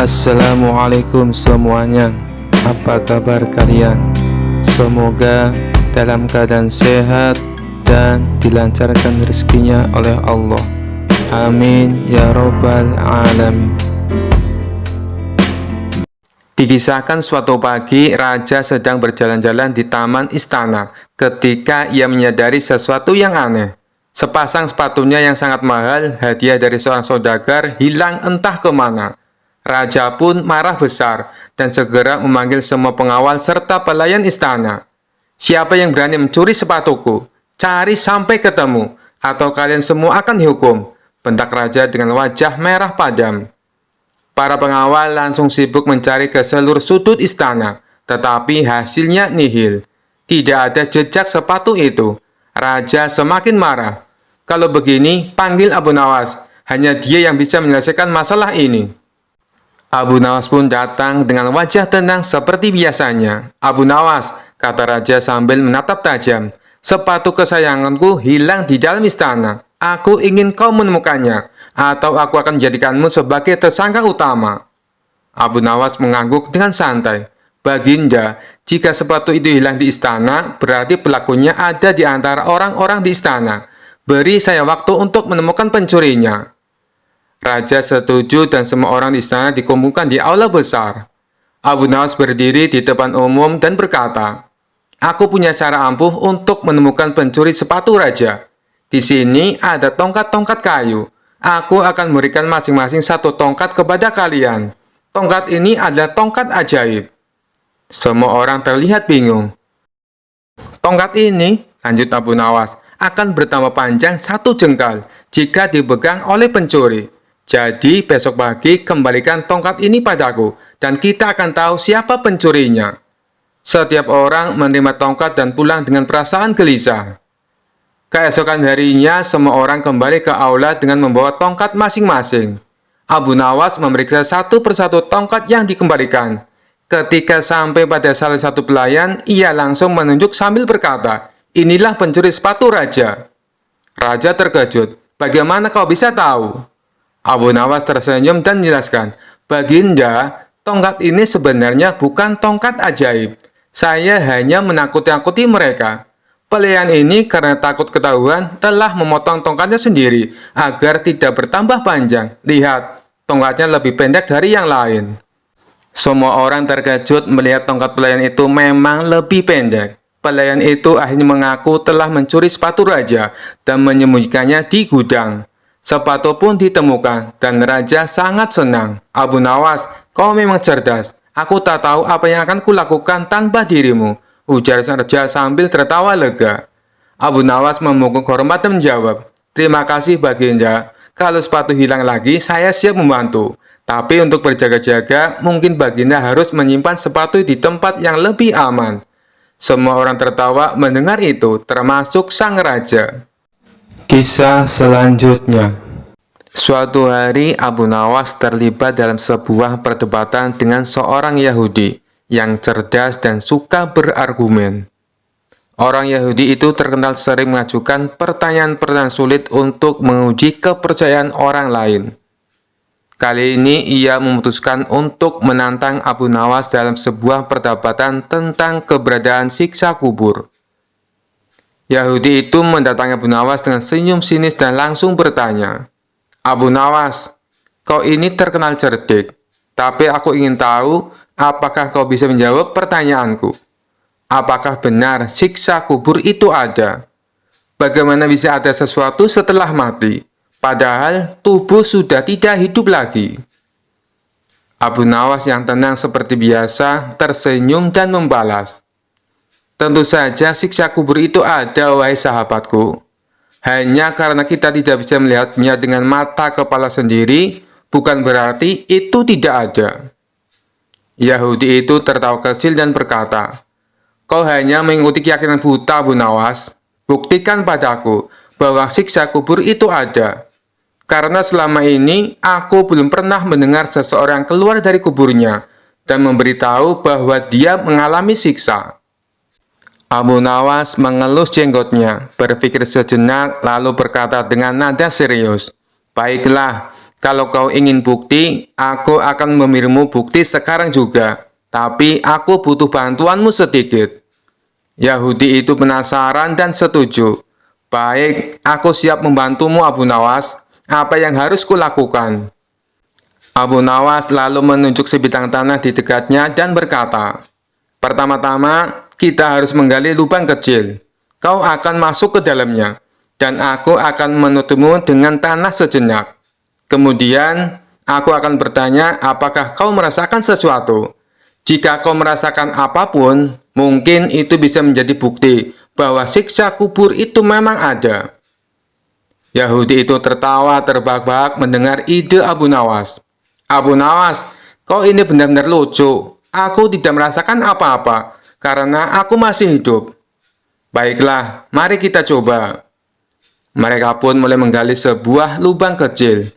Assalamualaikum semuanya. Apa kabar kalian? Semoga dalam keadaan sehat dan dilancarkan rezekinya oleh Allah. Amin ya robbal alamin. Dikisahkan suatu pagi, raja sedang berjalan-jalan di taman istana ketika ia menyadari sesuatu yang aneh. Sepasang sepatunya yang sangat mahal, hadiah dari seorang saudagar, hilang entah kemana. Raja pun marah besar dan segera memanggil semua pengawal serta pelayan istana. "Siapa yang berani mencuri sepatuku? Cari sampai ketemu, atau kalian semua akan dihukum," bentak raja dengan wajah merah padam. Para pengawal langsung sibuk mencari ke seluruh sudut istana, tetapi hasilnya nihil. Tidak ada jejak sepatu itu. Raja semakin marah. "Kalau begini, panggil Abu Nawas. Hanya dia yang bisa menyelesaikan masalah ini." Abu Nawas pun datang dengan wajah tenang seperti biasanya. "Abu Nawas," kata raja sambil menatap tajam, "sepatu kesayanganku hilang di dalam istana. Aku ingin kau menemukannya, atau aku akan menjadikanmu sebagai tersangka utama." Abu Nawas mengangguk dengan santai. "Baginda, jika sepatu itu hilang di istana, berarti pelakunya ada di antara orang-orang di istana. Beri saya waktu untuk menemukan pencurinya." Raja setuju dan semua orang di istana dikumpulkan di aula besar. Abu Nawas berdiri di depan umum dan berkata, "Aku punya cara ampuh untuk menemukan pencuri sepatu raja. Di sini ada tongkat-tongkat kayu. Aku akan memberikan masing-masing satu tongkat kepada kalian. Tongkat ini adalah tongkat ajaib." Semua orang terlihat bingung. "Tongkat ini," lanjut Abu Nawas, "akan bertambah panjang 1 jengkal jika dipegang oleh pencuri. Jadi besok pagi kembalikan tongkat ini padaku dan kita akan tahu siapa pencurinya." Setiap orang menerima tongkat dan pulang dengan perasaan gelisah. Keesokan harinya semua orang kembali ke aula dengan membawa tongkat masing-masing. Abu Nawas memeriksa satu persatu tongkat yang dikembalikan. Ketika sampai pada salah satu pelayan, ia langsung menunjuk sambil berkata, "Inilah pencuri sepatu raja." Raja terkejut. "Bagaimana kau bisa tahu?" Abu Nawas tersenyum dan menjelaskan, "Baginda, tongkat ini sebenarnya bukan tongkat ajaib. Saya hanya menakut-nakuti mereka. Pelayan ini karena takut ketahuan telah memotong tongkatnya sendiri agar tidak bertambah panjang. Lihat, tongkatnya lebih pendek dari yang lain." Semua orang terkejut melihat tongkat pelayan itu memang lebih pendek. Pelayan itu akhirnya mengaku telah mencuri sepatu raja dan menyembunyikannya di gudang. Sepatu pun ditemukan dan raja sangat senang. "Abu Nawas, kau memang cerdas. Aku tak tahu apa yang akan kulakukan tanpa dirimu," ujar raja sambil tertawa lega. Abu Nawas memungkuk hormat dan menjawab, "Terima kasih Baginda. Kalau sepatu hilang lagi, saya siap membantu. Tapi untuk berjaga-jaga, mungkin Baginda harus menyimpan sepatu di tempat yang lebih aman." Semua orang tertawa mendengar itu, termasuk sang raja. Kisah selanjutnya. Suatu hari, Abu Nawas terlibat dalam sebuah perdebatan dengan seorang Yahudi yang cerdas dan suka berargumen. Orang Yahudi itu terkenal sering mengajukan pertanyaan-pertanyaan sulit untuk menguji kepercayaan orang lain. Kali ini ia memutuskan untuk menantang Abu Nawas dalam sebuah perdebatan tentang keberadaan siksa kubur. Yahudi itu mendatangi Abu Nawas dengan senyum sinis dan langsung bertanya, "Abu Nawas, kau ini terkenal cerdik, tapi aku ingin tahu apakah kau bisa menjawab pertanyaanku. Apakah benar siksa kubur itu ada? Bagaimana bisa ada sesuatu setelah mati, padahal tubuh sudah tidak hidup lagi?" Abu Nawas yang tenang seperti biasa tersenyum dan membalas, "Tentu saja siksa kubur itu ada, wahai sahabatku. Hanya karena kita tidak bisa melihatnya dengan mata kepala sendiri, bukan berarti itu tidak ada." Yahudi itu tertawa kecil dan berkata, "Kau hanya mengikuti keyakinan buta, Abu Nawas. Buktikan padaku bahwa siksa kubur itu ada. Karena selama ini aku belum pernah mendengar seseorang keluar dari kuburnya dan memberitahu bahwa dia mengalami siksa." Abu Nawas mengelus jenggotnya, berpikir sejenak, lalu berkata dengan nada serius, "Baiklah, Kalau kau ingin bukti, aku akan memberimu bukti sekarang juga. Tapi aku butuh bantuanmu sedikit. Yahudi itu penasaran dan setuju. Baik, aku siap membantumu Abu Nawas. Apa yang harus kulakukan? Abu Nawas lalu menunjuk sebidang tanah di dekatnya dan berkata, pertama-tama, kita harus menggali lubang kecil. Kau akan masuk ke dalamnya, dan aku akan menutupmu dengan tanah sejenak. Kemudian, aku akan bertanya apakah kau merasakan sesuatu. Jika kau merasakan apapun, mungkin itu bisa menjadi bukti bahwa siksa kubur itu memang ada. Yahudi itu tertawa terbahak-bahak mendengar ide Abu Nawas. Abu Nawas, kau ini benar-benar lucu. Aku tidak merasakan apa-apa, karena aku masih hidup. Baiklah, mari kita coba. Mereka pun mulai menggali sebuah lubang kecil.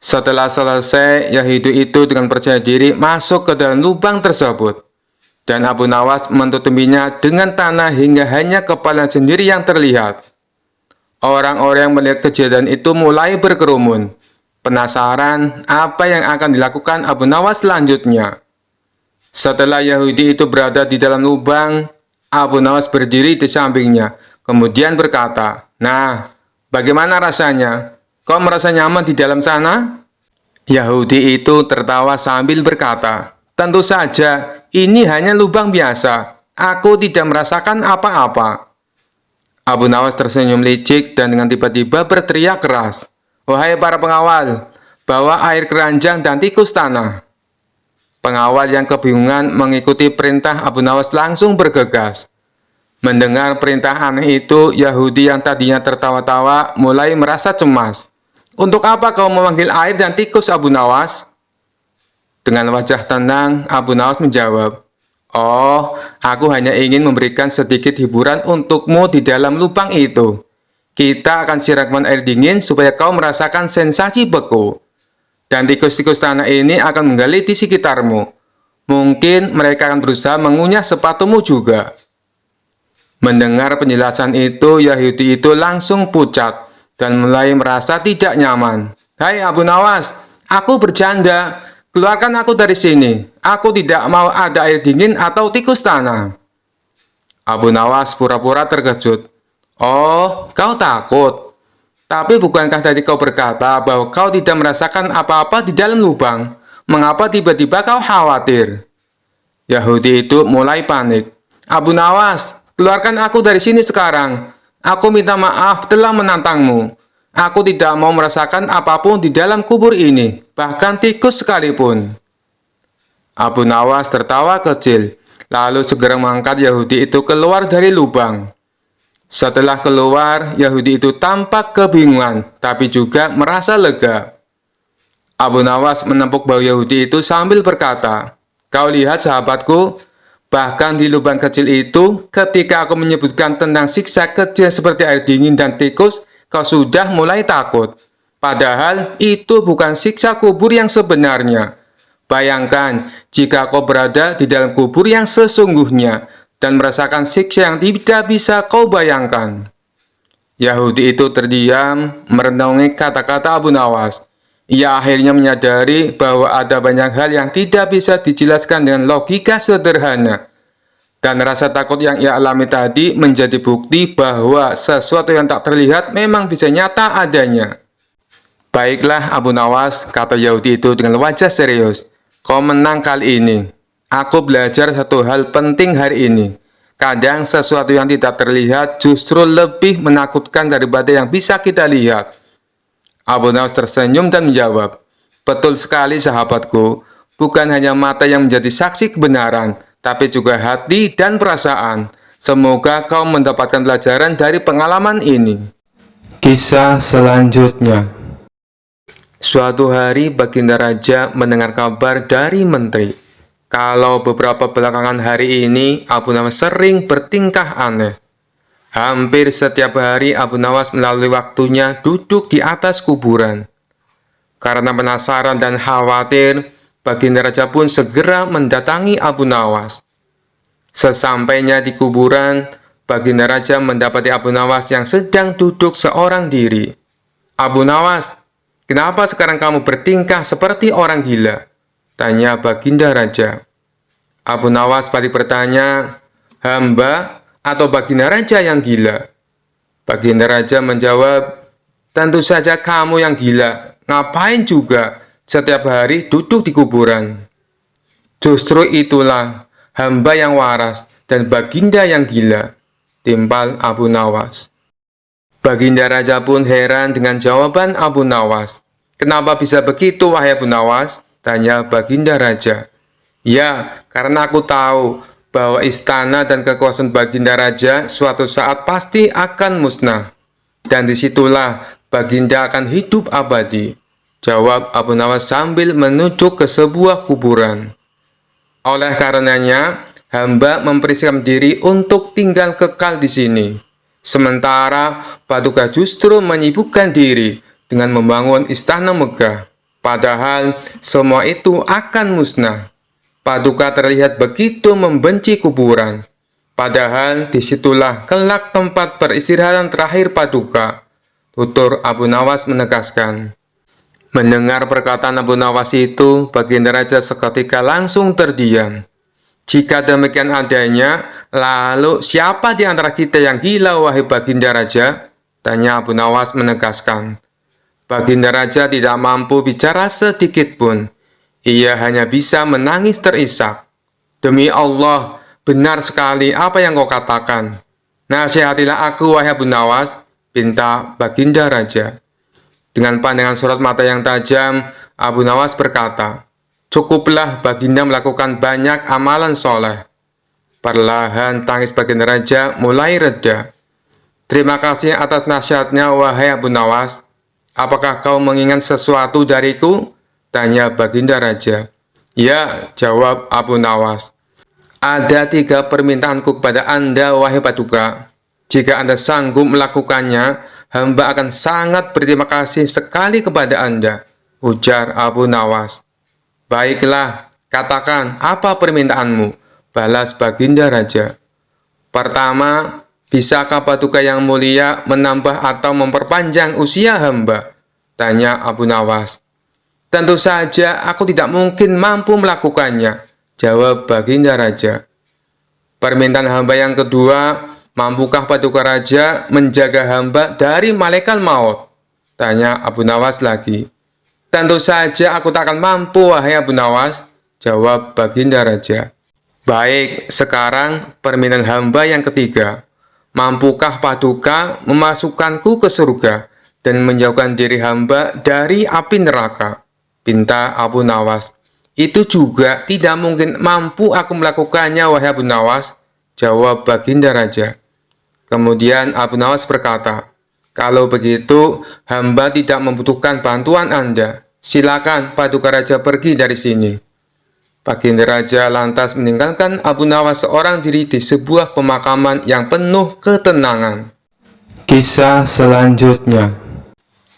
Setelah selesai, Yahudi itu dengan percaya diri masuk ke dalam lubang tersebut. Dan Abu Nawas menutupinya dengan tanah hingga hanya kepala sendiri yang terlihat. Orang-orang yang melihat kejadian itu mulai berkerumun. Penasaran apa yang akan dilakukan Abu Nawas selanjutnya. Setelah Yahudi itu berada di dalam lubang, Abu Nawas berdiri di sampingnya, kemudian berkata, "Nah, bagaimana rasanya? Kau merasa nyaman di dalam sana?" Yahudi itu tertawa sambil berkata, "Tentu saja, ini hanya lubang biasa. Aku tidak merasakan apa-apa." Abu Nawas tersenyum licik dan dengan tiba-tiba berteriak keras, "Wahai para pengawal, bawa air keranjang dan tikus tanah." Pengawal yang kebingungan mengikuti perintah Abu Nawas langsung bergegas. Mendengar perintah aneh itu, Yahudi yang tadinya tertawa-tawa mulai merasa cemas. "Untuk apa kau memanggil air dan tikus, Abu Nawas?" Dengan wajah tenang, Abu Nawas menjawab, "Oh, aku hanya ingin memberikan sedikit hiburan untukmu di dalam lubang itu. Kita akan siramkan air dingin supaya kau merasakan sensasi beku. Dan tikus-tikus tanah ini akan menggali di sekitarmu. Mungkin mereka akan berusaha mengunyah sepatumu juga." Mendengar penjelasan itu, Yahudi itu langsung pucat dan mulai merasa tidak nyaman. "Hai Abu Nawas, aku bercanda. Keluarkan aku dari sini. Aku tidak mau ada air dingin atau tikus tanah." Abu Nawas pura-pura terkejut. "Oh, kau takut? Tapi bukankah tadi kau berkata bahwa kau tidak merasakan apa-apa di dalam lubang? Mengapa tiba-tiba kau khawatir?" Yahudi itu mulai panik. "Abu Nawas, keluarkan aku dari sini sekarang. Aku minta maaf telah menantangmu. Aku tidak mau merasakan apapun di dalam kubur ini, bahkan tikus sekalipun." Abu Nawas tertawa kecil, lalu segera mengangkat Yahudi itu keluar dari lubang. Setelah keluar, Yahudi itu tampak kebingungan, tapi juga merasa lega. Abu Nawas menepuk bahu Yahudi itu sambil berkata, "Kau lihat sahabatku, bahkan di lubang kecil itu, ketika aku menyebutkan tentang siksa kecil seperti air dingin dan tikus, kau sudah mulai takut. Padahal itu bukan siksa kubur yang sebenarnya. Bayangkan jika kau berada di dalam kubur yang sesungguhnya dan merasakan siksa yang tidak bisa kau bayangkan." Yahudi itu terdiam, merenungi kata-kata Abu Nawas. Ia akhirnya menyadari bahwa ada banyak hal yang tidak bisa dijelaskan dengan logika sederhana. Dan rasa takut yang ia alami tadi menjadi bukti bahwa sesuatu yang tak terlihat memang bisa nyata adanya. "Baiklah Abu Nawas," kata Yahudi itu dengan wajah serius. "Kau menang kali ini. Aku belajar satu hal penting hari ini. Kadang sesuatu yang tidak terlihat justru lebih menakutkan daripada yang bisa kita lihat." Abu Nawas tersenyum dan menjawab, "Betul sekali sahabatku, bukan hanya mata yang menjadi saksi kebenaran, tapi juga hati dan perasaan. Semoga kau mendapatkan pelajaran dari pengalaman ini." Kisah selanjutnya. Suatu hari Baginda Raja mendengar kabar dari menteri kalau beberapa belakangan hari ini Abu Nawas sering bertingkah aneh. Hampir setiap hari Abu Nawas melalui waktunya duduk di atas kuburan. Karena penasaran dan khawatir, Baginda Raja pun segera mendatangi Abu Nawas. Sesampainya di kuburan, Baginda Raja mendapati Abu Nawas yang sedang duduk seorang diri. "Abu Nawas, Kenapa sekarang kamu bertingkah seperti orang gila? Tanya Baginda Raja. Abu Nawas balik bertanya, hamba atau Baginda Raja yang gila? Baginda Raja menjawab, tentu saja kamu yang gila. Ngapain juga setiap hari duduk di kuburan? Justru itulah hamba yang waras dan Baginda yang gila, timpal Abu Nawas. Baginda Raja pun heran dengan jawaban Abu Nawas. Kenapa bisa begitu, wahai Abu Nawas? Tanya Baginda Raja. Ya, karena aku tahu bahwa istana dan kekuasaan Baginda Raja suatu saat pasti akan musnah. Dan disitulah Baginda akan hidup abadi. Jawab Abu Nawas sambil menunjuk ke sebuah kuburan. Oleh karenanya, hamba mempersiapkan diri untuk tinggal kekal di sini. Sementara Paduka justru menyibukkan diri dengan membangun istana megah. Padahal semua itu akan musnah. Paduka terlihat begitu membenci kuburan. Padahal disitulah kelak tempat peristirahatan terakhir Paduka. Tutur Abu Nawas menegaskan. Mendengar perkataan Abu Nawas itu, Baginda Raja seketika langsung terdiam. Jika demikian adanya, lalu siapa di antara kita yang gila, wahai Baginda Raja? Tanya Abu Nawas menegaskan. Baginda Raja tidak mampu bicara sedikit pun. Ia hanya bisa menangis terisak. Demi Allah, benar sekali apa yang kau katakan. Nasihatilah aku, wahai Abu Nawas, pinta Baginda Raja. Dengan pandangan sorot mata yang tajam, Abu Nawas berkata, cukuplah Baginda melakukan banyak amalan soleh. Perlahan tangis Baginda Raja mulai reda. Terima kasih atas nasihatnya, wahai Abu Nawas. Apakah kau mengingat sesuatu dariku? Tanya Baginda Raja. Ya, jawab Abu Nawas. Ada 3 permintaanku kepada Anda, wahai Paduka. Jika Anda sanggup melakukannya, hamba akan sangat berterima kasih sekali kepada Anda, ujar Abu Nawas. Baiklah, katakan apa permintaanmu, balas Baginda Raja. Pertama, bisakah Paduka yang mulia menambah atau memperpanjang usia hamba? Tanya Abu Nawas. Tentu saja aku tidak mungkin mampu melakukannya, jawab Baginda Raja. Permintaan hamba yang kedua, mampukah Paduka Raja menjaga hamba dari malaikat maut? Tanya Abu Nawas lagi. Tentu saja aku tak akan mampu, wahai Abu Nawas, jawab Baginda Raja. Baik, sekarang permintaan hamba yang ketiga. Mampukah Paduka memasukkanku ke surga dan menjauhkan diri hamba dari api neraka? Pinta Abu Nawas. Itu juga tidak mungkin mampu aku melakukannya, wahai Abu Nawas, jawab Baginda Raja. Kemudian Abu Nawas berkata, kalau begitu, hamba tidak membutuhkan bantuan Anda. Silakan Paduka Raja pergi dari sini. Baginda Raja lantas meninggalkan Abu Nawas seorang diri di sebuah pemakaman yang penuh ketenangan. Kisah selanjutnya.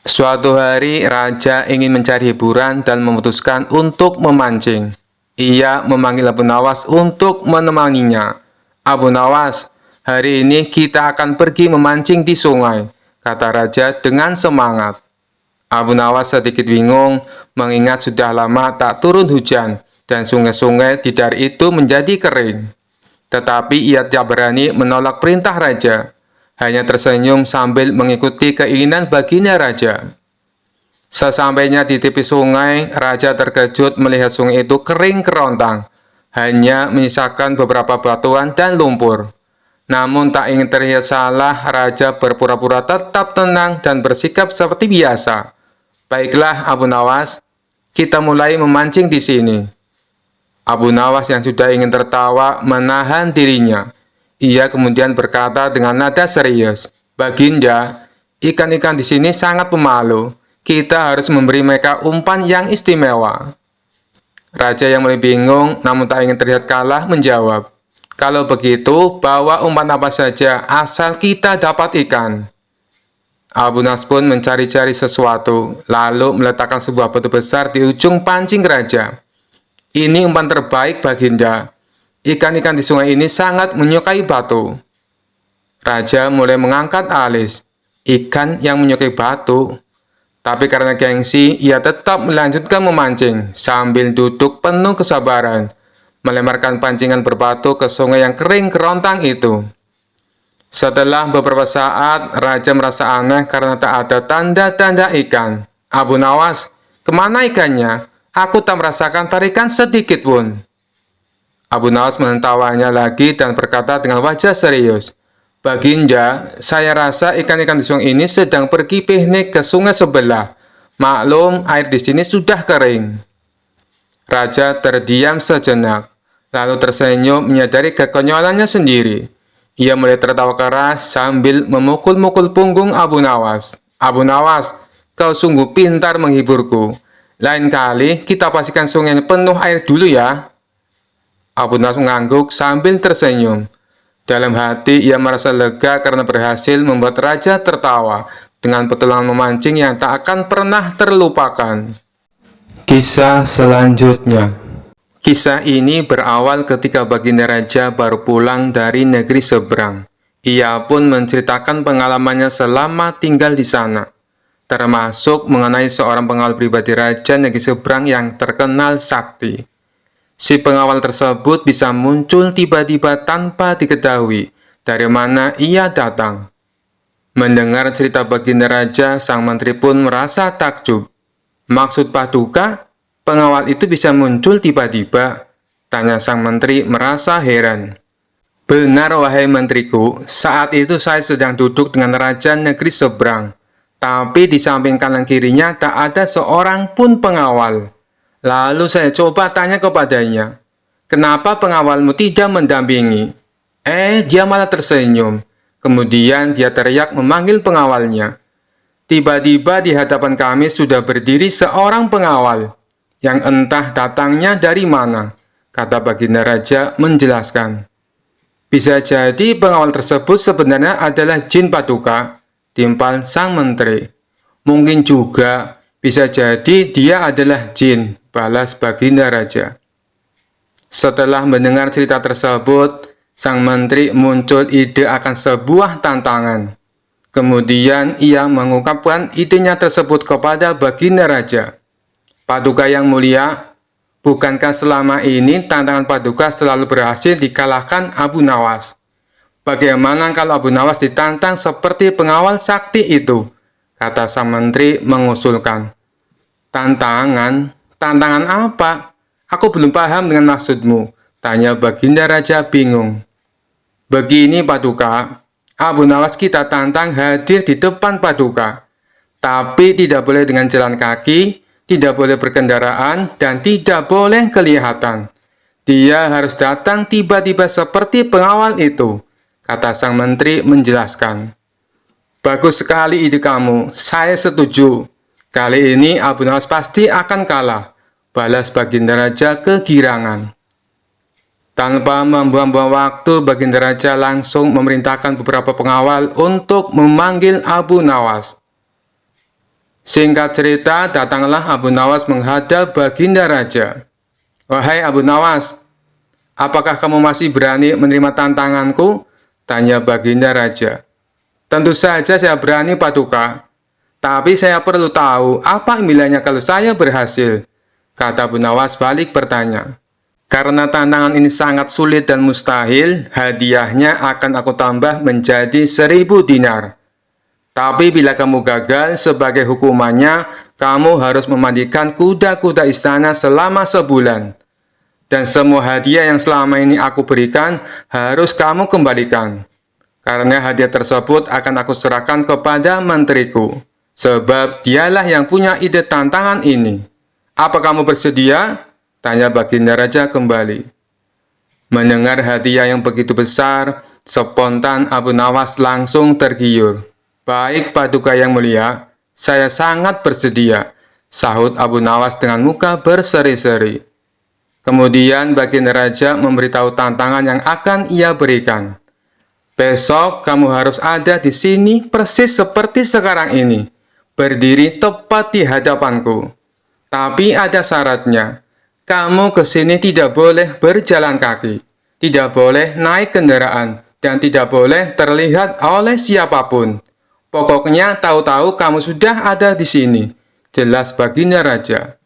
Suatu hari, Raja ingin mencari hiburan dan memutuskan untuk memancing. Ia memanggil Abu Nawas untuk menemaninya. Abu Nawas, hari ini kita akan pergi memancing di sungai, kata Raja dengan semangat. Abu Nawas sedikit bingung, mengingat sudah lama tak turun hujan, dan sungai-sungai di daerah itu menjadi kering. Tetapi ia tidak berani menolak perintah Raja, hanya tersenyum sambil mengikuti keinginan Baginda Raja. Sesampainya di tepi sungai, Raja terkejut melihat sungai itu kering kerontang, hanya menyisakan beberapa batuan dan lumpur. Namun tak ingin terlihat salah, Raja berpura-pura tetap tenang dan bersikap seperti biasa. Baiklah Abu Nawas, kita mulai memancing di sini. Abu Nawas yang sudah ingin tertawa menahan dirinya. Ia kemudian berkata dengan nada serius, Baginda, ikan-ikan di sini sangat pemalu. Kita harus memberi mereka umpan yang istimewa. Raja yang mulai bingung namun tak ingin terlihat kalah menjawab, kalau begitu, bawa umpan apa saja, asal kita dapat ikan. Abu Nawas pun mencari-cari sesuatu, lalu meletakkan sebuah batu besar di ujung pancing Raja. Ini umpan terbaik, Baginda. Ikan-ikan di sungai ini sangat menyukai batu. Raja mulai mengangkat alis. Ikan yang menyukai batu. Tapi karena gengsi, ia tetap melanjutkan memancing sambil duduk penuh kesabaran, melemparkan pancingan berbatu ke sungai yang kering kerontang itu. Setelah beberapa saat, Raja merasa aneh karena tak ada tanda-tanda ikan. Abu Nawas, kemana ikannya? Aku tak merasakan tarikan sedikit pun. Abu Nawas menentawanya lagi dan berkata dengan wajah serius, Baginda, saya rasa ikan-ikan di sungai ini sedang pergi piknik ke sungai sebelah. Maklum, air di sini sudah kering. Raja terdiam sejenak, lalu tersenyum menyadari kekonyolannya sendiri. Ia mulai tertawa keras sambil memukul-mukul punggung Abu Nawas. Abu Nawas, kau sungguh pintar menghiburku. Lain kali kita pastikan sungainya penuh air dulu ya. Abu Nawas mengangguk sambil tersenyum. Dalam hati ia merasa lega karena berhasil membuat Raja tertawa dengan pertolongan memancing yang tak akan pernah terlupakan. Kisah selanjutnya. Kisah ini berawal ketika Baginda Raja baru pulang dari negeri seberang. Ia pun menceritakan pengalamannya selama tinggal di sana, termasuk mengenai seorang pengawal pribadi Raja negeri seberang yang terkenal sakti. Si pengawal tersebut bisa muncul tiba-tiba tanpa diketahui dari mana ia datang. Mendengar cerita Baginda Raja, sang menteri pun merasa takjub. Maksud Paduka, pengawal itu bisa muncul tiba-tiba? Tanya sang menteri merasa heran. Benar wahai menteriku, saat itu saya sedang duduk dengan Raja negeri seberang. Tapi di samping kanan kirinya tak ada seorang pun pengawal. Lalu saya coba tanya kepadanya, kenapa pengawalmu tidak mendampingi? Dia malah tersenyum. Kemudian dia teriak memanggil pengawalnya. Tiba-tiba di hadapan kami sudah berdiri seorang pengawal, yang entah datangnya dari mana, kata Baginda Raja menjelaskan. Bisa jadi pengawal tersebut sebenarnya adalah jin Paduka, timpal sang menteri. Mungkin juga bisa jadi dia adalah jin, balas Baginda Raja. Setelah mendengar cerita tersebut, sang menteri muncul ide akan sebuah tantangan. Kemudian ia mengungkapkan idenya tersebut kepada Baginda Raja. Paduka yang mulia, bukankah selama ini tantangan Paduka selalu berhasil dikalahkan Abu Nawas? Bagaimana kalau Abu Nawas ditantang seperti pengawal sakti itu? Kata sang menteri mengusulkan. Tantangan? Tantangan apa? Aku belum paham dengan maksudmu, tanya Baginda Raja bingung. Begini Paduka, Abu Nawas kita tantang hadir di depan Paduka. Tapi tidak boleh dengan jalan kaki, tidak boleh berkendaraan, dan tidak boleh kelihatan. Dia harus datang tiba-tiba seperti pengawal itu, kata sang menteri menjelaskan. Bagus sekali ide kamu, saya setuju. Kali ini Abu Nawas pasti akan kalah, balas Baginda Raja kegirangan. Tanpa membuang-buang waktu, Baginda Raja langsung memerintahkan beberapa pengawal untuk memanggil Abu Nawas. Singkat cerita, datanglah Abu Nawas menghadap Baginda Raja. Wahai Abu Nawas, apakah kamu masih berani menerima tantanganku? Tanya Baginda Raja. Tentu saja saya berani Paduka. Tapi saya perlu tahu apa impiannya kalau saya berhasil, kata Abu Nawas balik bertanya. Karena tantangan ini sangat sulit dan mustahil, hadiahnya akan aku tambah menjadi 1000 dinar. Tapi bila kamu gagal, sebagai hukumannya, kamu harus memandikan kuda-kuda istana selama sebulan. Dan semua hadiah yang selama ini aku berikan harus kamu kembalikan. Karena hadiah tersebut akan aku serahkan kepada menteriku. Sebab dialah yang punya ide tantangan ini. Apa kamu bersedia? Tanya Baginda Raja kembali. Mendengar hadiah yang begitu besar, spontan Abu Nawas langsung tergiur. Baik Paduka yang mulia, saya sangat bersedia, sahut Abu Nawas dengan muka berseri-seri. Kemudian Baginda Raja memberitahu tantangan yang akan ia berikan. Besok kamu harus ada di sini persis seperti sekarang ini. Berdiri tepat di hadapanku. Tapi ada syaratnya. Kamu ke sini tidak boleh berjalan kaki, tidak boleh naik kendaraan, dan tidak boleh terlihat oleh siapapun. Pokoknya tahu-tahu kamu sudah ada di sini, jelas baginda raja.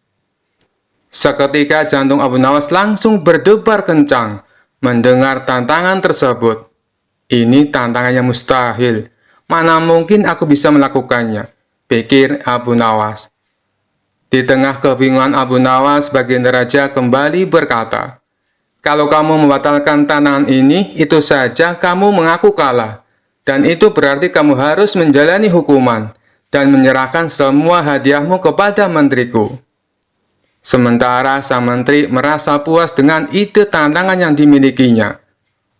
Seketika jantung Abu Nawas langsung berdebar kencang mendengar tantangan tersebut. Ini tantangan yang mustahil. Mana mungkin aku bisa melakukannya, pikir Abu Nawas. Di tengah kebingungan Abu Nawas, baginda raja kembali berkata, "Kalau kamu membatalkan tantangan ini, itu saja kamu mengaku kalah. Dan itu berarti kamu harus menjalani hukuman dan menyerahkan semua hadiahmu kepada menteriku." Sementara sang menteri merasa puas dengan ide tantangan yang dimilikinya.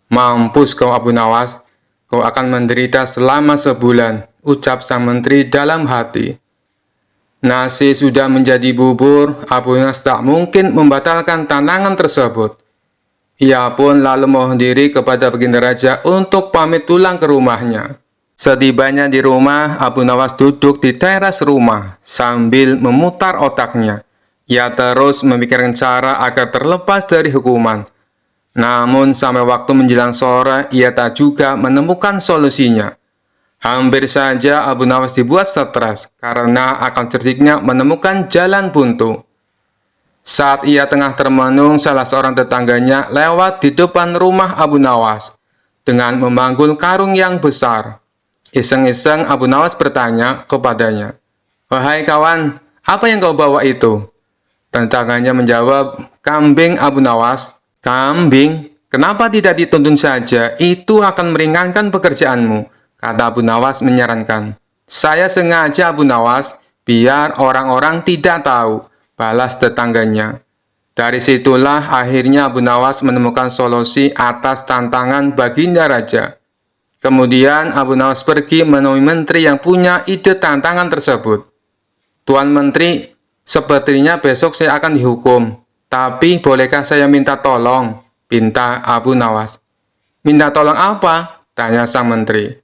"Mampus kau Abu Nawas, kau akan menderita selama sebulan," ucap sang menteri dalam hati. Nasi sudah menjadi bubur, Abu Nawas tak mungkin membatalkan tantangan tersebut. Ia pun lalu mohon diri kepada baginda raja untuk pamit pulang ke rumahnya. Setibanya di rumah, Abu Nawas duduk di teras rumah sambil memutar otaknya. Ia terus memikirkan cara agar terlepas dari hukuman. Namun sampai waktu menjelang sore, ia tak juga menemukan solusinya. Hampir saja Abu Nawas dibuat stres karena akan cerdiknya menemukan jalan buntu. Saat ia tengah termenung, salah seorang tetangganya lewat di depan rumah Abu Nawas dengan memanggul karung yang besar. Iseng-iseng Abu Nawas bertanya kepadanya, "Wahai kawan, apa yang kau bawa itu?" Tetangganya menjawab, "Kambing Abu Nawas." "Kambing? Kenapa tidak dituntun saja? Itu akan meringankan pekerjaanmu," kata Abu Nawas menyarankan. "Saya sengaja Abu Nawas, biar orang-orang tidak tahu," balas tetangganya. Dari situlah akhirnya Abu Nawas menemukan solusi atas tantangan baginda raja. Kemudian Abu Nawas pergi menemui menteri yang punya ide tantangan tersebut. "Tuan Menteri, sepertinya besok saya akan dihukum. Tapi bolehkah saya minta tolong?" pinta Abu Nawas. "Minta tolong apa?" tanya sang menteri.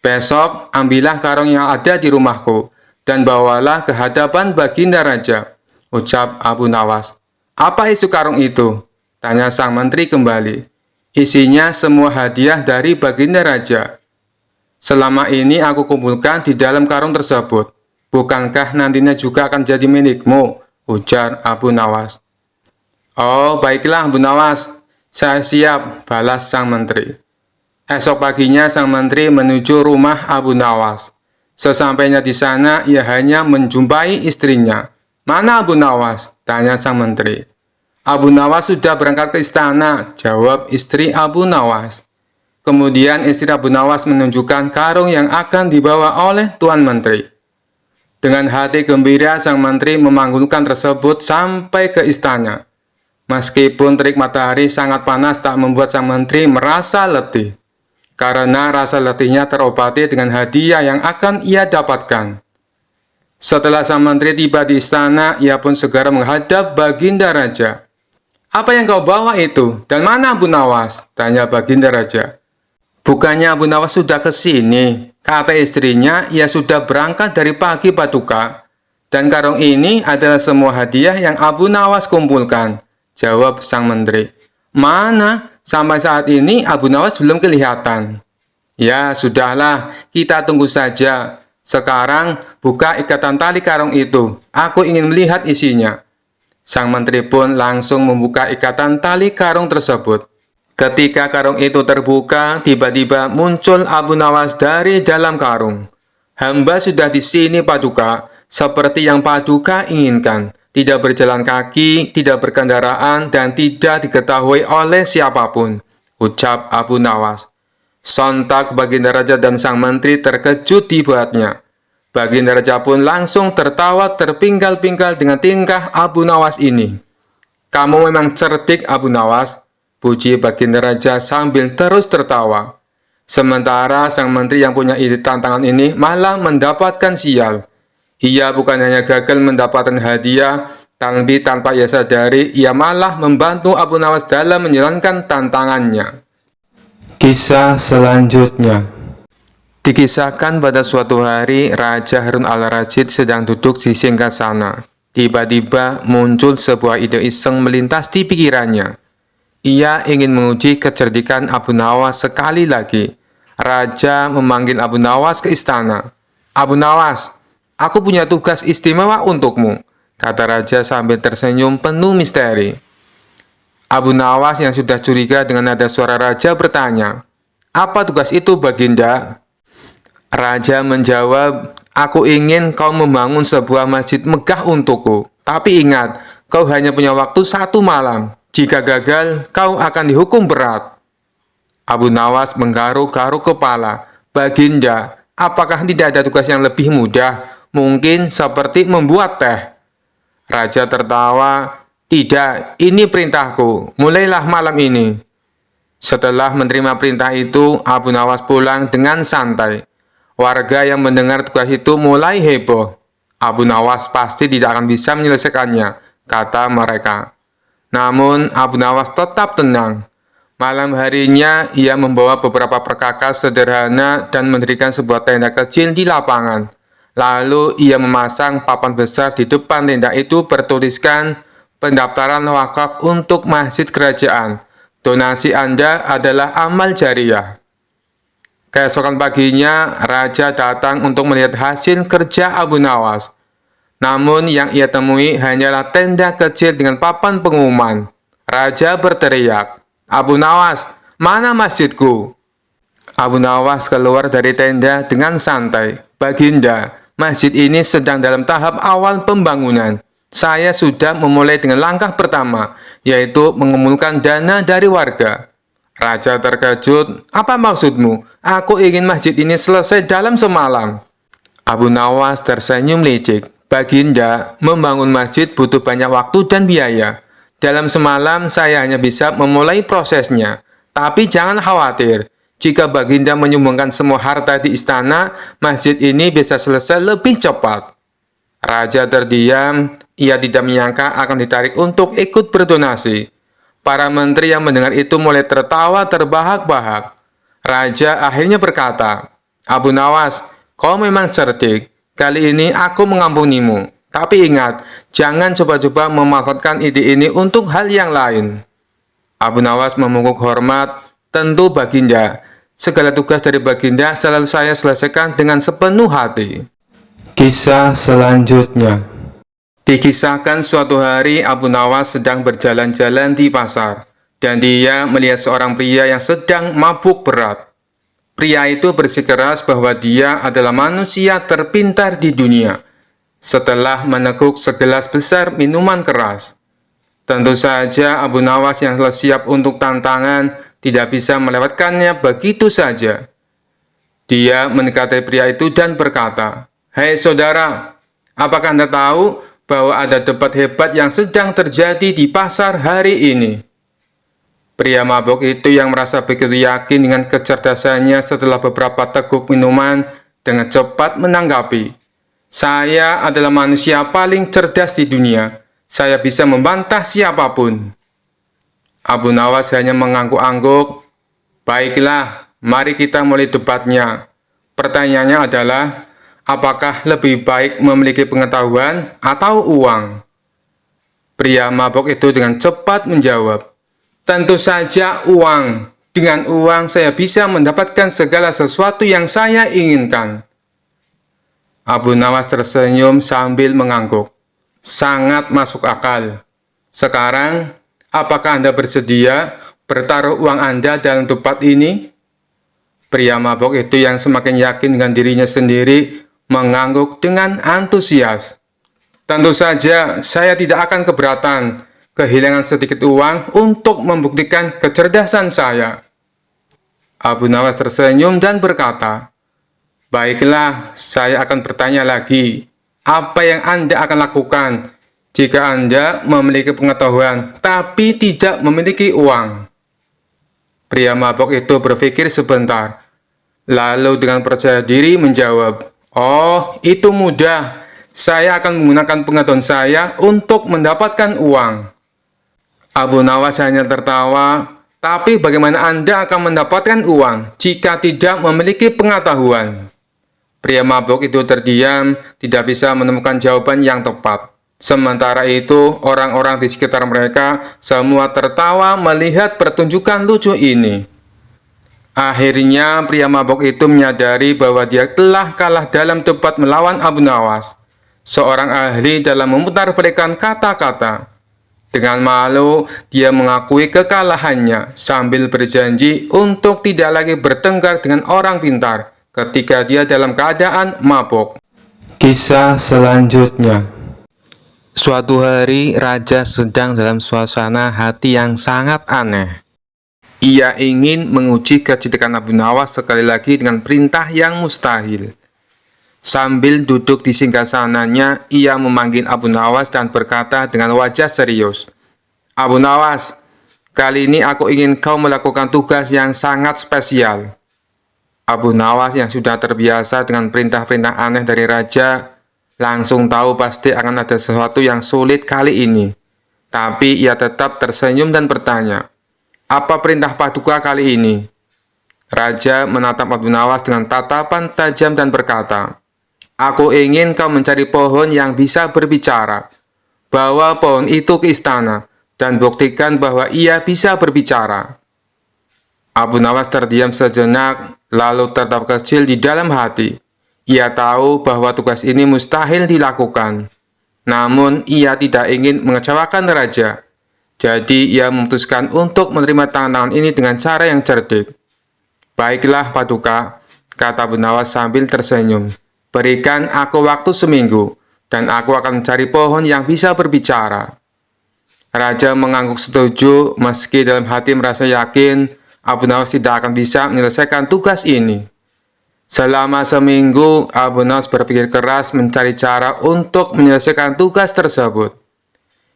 "Besok ambillah karung yang ada di rumahku dan bawalah ke hadapan baginda raja," ucap Abu Nawas. "Apa isi karung itu?" tanya sang menteri kembali. "Isinya semua hadiah dari baginda raja. Selama ini aku kumpulkan di dalam karung tersebut. Bukankah nantinya juga akan jadi milikmu?" ujar Abu Nawas. "Oh, baiklah Abu Nawas, saya siap," balas sang menteri. Esok paginya sang menteri menuju rumah Abu Nawas. Sesampainya di sana, ia hanya menjumpai istrinya. "Mana Abu Nawas?" tanya sang menteri. "Abu Nawas sudah berangkat ke istana," jawab istri Abu Nawas. Kemudian istri Abu Nawas menunjukkan karung yang akan dibawa oleh Tuan Menteri. Dengan hati gembira, sang menteri memanggulkan tersebut sampai ke istana. Meskipun terik matahari sangat panas tak membuat sang menteri merasa letih, karena rasa letihnya terobati dengan hadiah yang akan ia dapatkan. Setelah sang menteri tiba di istana, ia pun segera menghadap baginda raja. "Apa yang kau bawa itu? Dan mana Abu Nawas?" tanya baginda raja. "Bukannya Abu Nawas sudah ke sini?" kata istrinya. "Ia sudah berangkat dari pagi Paduka. Dan karung ini adalah semua hadiah yang Abu Nawas kumpulkan," jawab sang menteri. "Mana? Sampai saat ini Abu Nawas belum kelihatan." "Ya, sudahlah, kita tunggu saja. Sekarang buka ikatan tali karung itu. Aku ingin melihat isinya." Sang menteri pun langsung membuka ikatan tali karung tersebut. Ketika karung itu terbuka, tiba-tiba muncul Abu Nawas dari dalam karung. "Hamba sudah di sini Paduka, seperti yang Paduka inginkan. Tidak berjalan kaki, tidak berkendaraan, dan tidak diketahui oleh siapapun," ucap Abu Nawas. Sontak baginda raja dan sang menteri terkejut dibuatnya. Baginda raja pun langsung tertawa terpinggal-pinggal dengan tingkah Abu Nawas ini. "Kamu memang cerdik Abu Nawas," puji baginda raja sambil terus tertawa. Sementara sang menteri yang punya ide tantangan ini malah mendapatkan sial. Ia bukan hanya gagal mendapatkan hadiah, tapi tanpa ia sadari, ia malah membantu Abu Nawas dalam menjalankan tantangannya. Kisah selanjutnya. Dikisahkan pada suatu hari, Raja Harun al-Rasyid sedang duduk di singgasana. Tiba-tiba muncul sebuah ide iseng melintas di pikirannya. Ia ingin menguji kecerdikan Abu Nawas sekali lagi. Raja memanggil Abu Nawas ke istana. Abu Nawas, aku punya tugas istimewa untukmu, kata raja sambil tersenyum penuh misteri. Abu Nawas yang sudah curiga dengan nada suara raja bertanya, "Apa tugas itu, Baginda?" Raja menjawab, "Aku ingin kau membangun sebuah masjid megah untukku. Tapi ingat, kau hanya punya waktu 1 malam. Jika gagal, kau akan dihukum berat." Abu Nawas menggaruk-garuk kepala. "Baginda, apakah tidak ada tugas yang lebih mudah? Mungkin seperti membuat teh." Raja tertawa, "Tidak, ini perintahku. Mulailah malam ini." Setelah menerima perintah itu, Abu Nawas pulang dengan santai. Warga yang mendengar tugas itu mulai heboh. "Abu Nawas pasti tidak akan bisa menyelesaikannya," kata mereka. Namun, Abu Nawas tetap tenang. Malam harinya, ia membawa beberapa perkakas sederhana dan mendirikan sebuah tenda kecil di lapangan. Lalu, ia memasang papan besar di depan tenda itu bertuliskan, "Pendaftaran wakaf untuk masjid kerajaan. Donasi Anda adalah amal jariah." Keesokan paginya, raja datang untuk melihat hasil kerja Abu Nawas. Namun yang ia temui hanyalah tenda kecil dengan papan pengumuman. Raja berteriak, "Abu Nawas, mana masjidku?" Abu Nawas keluar dari tenda dengan santai. "Baginda, masjid ini sedang dalam tahap awal pembangunan. Saya sudah memulai dengan langkah pertama, yaitu mengumpulkan dana dari warga." Raja terkejut, "Apa maksudmu? Aku ingin masjid ini selesai dalam semalam." Abu Nawas tersenyum licik. "Baginda, membangun masjid butuh banyak waktu dan biaya. Dalam semalam saya hanya bisa memulai prosesnya. Tapi jangan khawatir, jika Baginda menyumbangkan semua harta di istana, masjid ini bisa selesai lebih cepat." Raja terdiam, ia tidak menyangka akan ditarik untuk ikut berdonasi. Para menteri yang mendengar itu mulai tertawa terbahak-bahak. Raja akhirnya berkata, "Abu Nawas, kau memang cerdik. Kali ini aku mengampunimu. Tapi ingat, jangan coba-coba memanfaatkan ide ini untuk hal yang lain." Abu Nawas memungkuk hormat, "Tentu Baginda. Segala tugas dari Baginda selalu saya selesaikan dengan sepenuh hati." Kisah selanjutnya. Dikisahkan suatu hari Abu Nawas sedang berjalan-jalan di pasar, dan dia melihat seorang pria yang sedang mabuk berat. Pria itu bersikeras bahwa dia adalah manusia terpintar di dunia, setelah meneguk segelas besar minuman keras. Tentu saja Abu Nawas yang selalu siap untuk tantangan tidak bisa melewatkannya begitu saja. Dia mendekati pria itu dan berkata, "Hei saudara, apakah Anda tahu bahwa ada debat hebat yang sedang terjadi di pasar hari ini?" Pria mabuk itu yang merasa begitu yakin dengan kecerdasannya setelah beberapa teguk minuman dengan cepat menanggapi, "Saya adalah manusia paling cerdas di dunia. Saya bisa membantah siapapun." Abu Nawas hanya mengangguk-angguk. "Baiklah, mari kita mulai debatnya. Pertanyaannya adalah, apakah lebih baik memiliki pengetahuan atau uang?" Pria mabuk itu dengan cepat menjawab, "Tentu saja uang. Dengan uang saya bisa mendapatkan segala sesuatu yang saya inginkan." Abu Nawas tersenyum sambil mengangguk. "Sangat masuk akal. Sekarang, apakah Anda bersedia bertaruh uang Anda dalam debat ini?" Pria mabuk itu yang semakin yakin dengan dirinya sendiri mengangguk dengan antusias. "Tentu saja, saya tidak akan keberatan kehilangan sedikit uang untuk membuktikan kecerdasan saya." Abu Nawas tersenyum dan berkata, "Baiklah, saya akan bertanya lagi. Apa yang Anda akan lakukan jika Anda memiliki pengetahuan tapi tidak memiliki uang?" Pria mabuk itu berpikir sebentar, lalu dengan percaya diri menjawab, "Oh, itu mudah. Saya akan menggunakan pengetahuan saya untuk mendapatkan uang." Abu Nawas hanya tertawa, "Tapi bagaimana Anda akan mendapatkan uang jika tidak memiliki pengetahuan?" Pria mabuk itu terdiam, tidak bisa menemukan jawaban yang tepat. Sementara itu, orang-orang di sekitar mereka semua tertawa melihat pertunjukan lucu ini. Akhirnya pria mabok itu menyadari bahwa dia telah kalah dalam debat melawan Abu Nawas, seorang ahli dalam memutarbalikkan kata-kata. Dengan malu, dia mengakui kekalahannya sambil berjanji untuk tidak lagi bertengkar dengan orang pintar ketika dia dalam keadaan mabok. Kisah selanjutnya. Suatu hari, raja sedang dalam suasana hati yang sangat aneh. Ia ingin menguji kecerdikan Abu Nawas sekali lagi dengan perintah yang mustahil. Sambil duduk di singgasananya, ia memanggil Abu Nawas dan berkata dengan wajah serius, "Abu Nawas, kali ini aku ingin kau melakukan tugas yang sangat spesial." Abu Nawas yang sudah terbiasa dengan perintah-perintah aneh dari raja, langsung tahu pasti akan ada sesuatu yang sulit kali ini. Tapi ia tetap tersenyum dan bertanya, "Apa perintah Paduka kali ini?" Raja menatap Abu Nawas dengan tatapan tajam dan berkata, "Aku ingin kau mencari pohon yang bisa berbicara. Bawa pohon itu ke istana dan buktikan bahwa ia bisa berbicara." Abu Nawas terdiam sejenak, lalu tertawa kecil di dalam hati. Ia tahu bahwa tugas ini mustahil dilakukan. Namun, ia tidak ingin mengecewakan raja. Jadi, ia memutuskan untuk menerima tantangan ini dengan cara yang cerdik. "Baiklah, Paduka," kata Abu Nawas sambil tersenyum. "Berikan aku waktu seminggu, dan aku akan mencari pohon yang bisa berbicara." Raja mengangguk setuju, meski dalam hati merasa yakin Abu Nawas tidak akan bisa menyelesaikan tugas ini. Selama seminggu, Abu Nawas berpikir keras mencari cara untuk menyelesaikan tugas tersebut.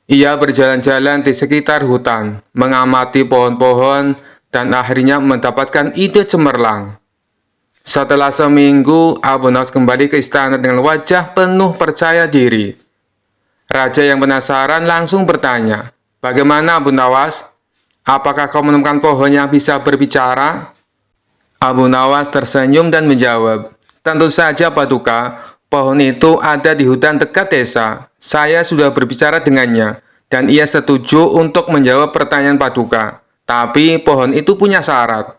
Ia berjalan-jalan di sekitar hutan, mengamati pohon-pohon, dan akhirnya mendapatkan ide cemerlang. Setelah seminggu, Abu Nawas kembali ke istana dengan wajah penuh percaya diri. Raja yang penasaran langsung bertanya, "Bagaimana, Abu Nawas? Apakah kau menemukan pohon yang bisa berbicara?" Abu Nawas tersenyum dan menjawab, "Tentu saja, Paduka. Pohon itu ada di hutan dekat desa. Saya sudah berbicara dengannya, dan ia setuju untuk menjawab pertanyaan Paduka. Tapi pohon itu punya syarat."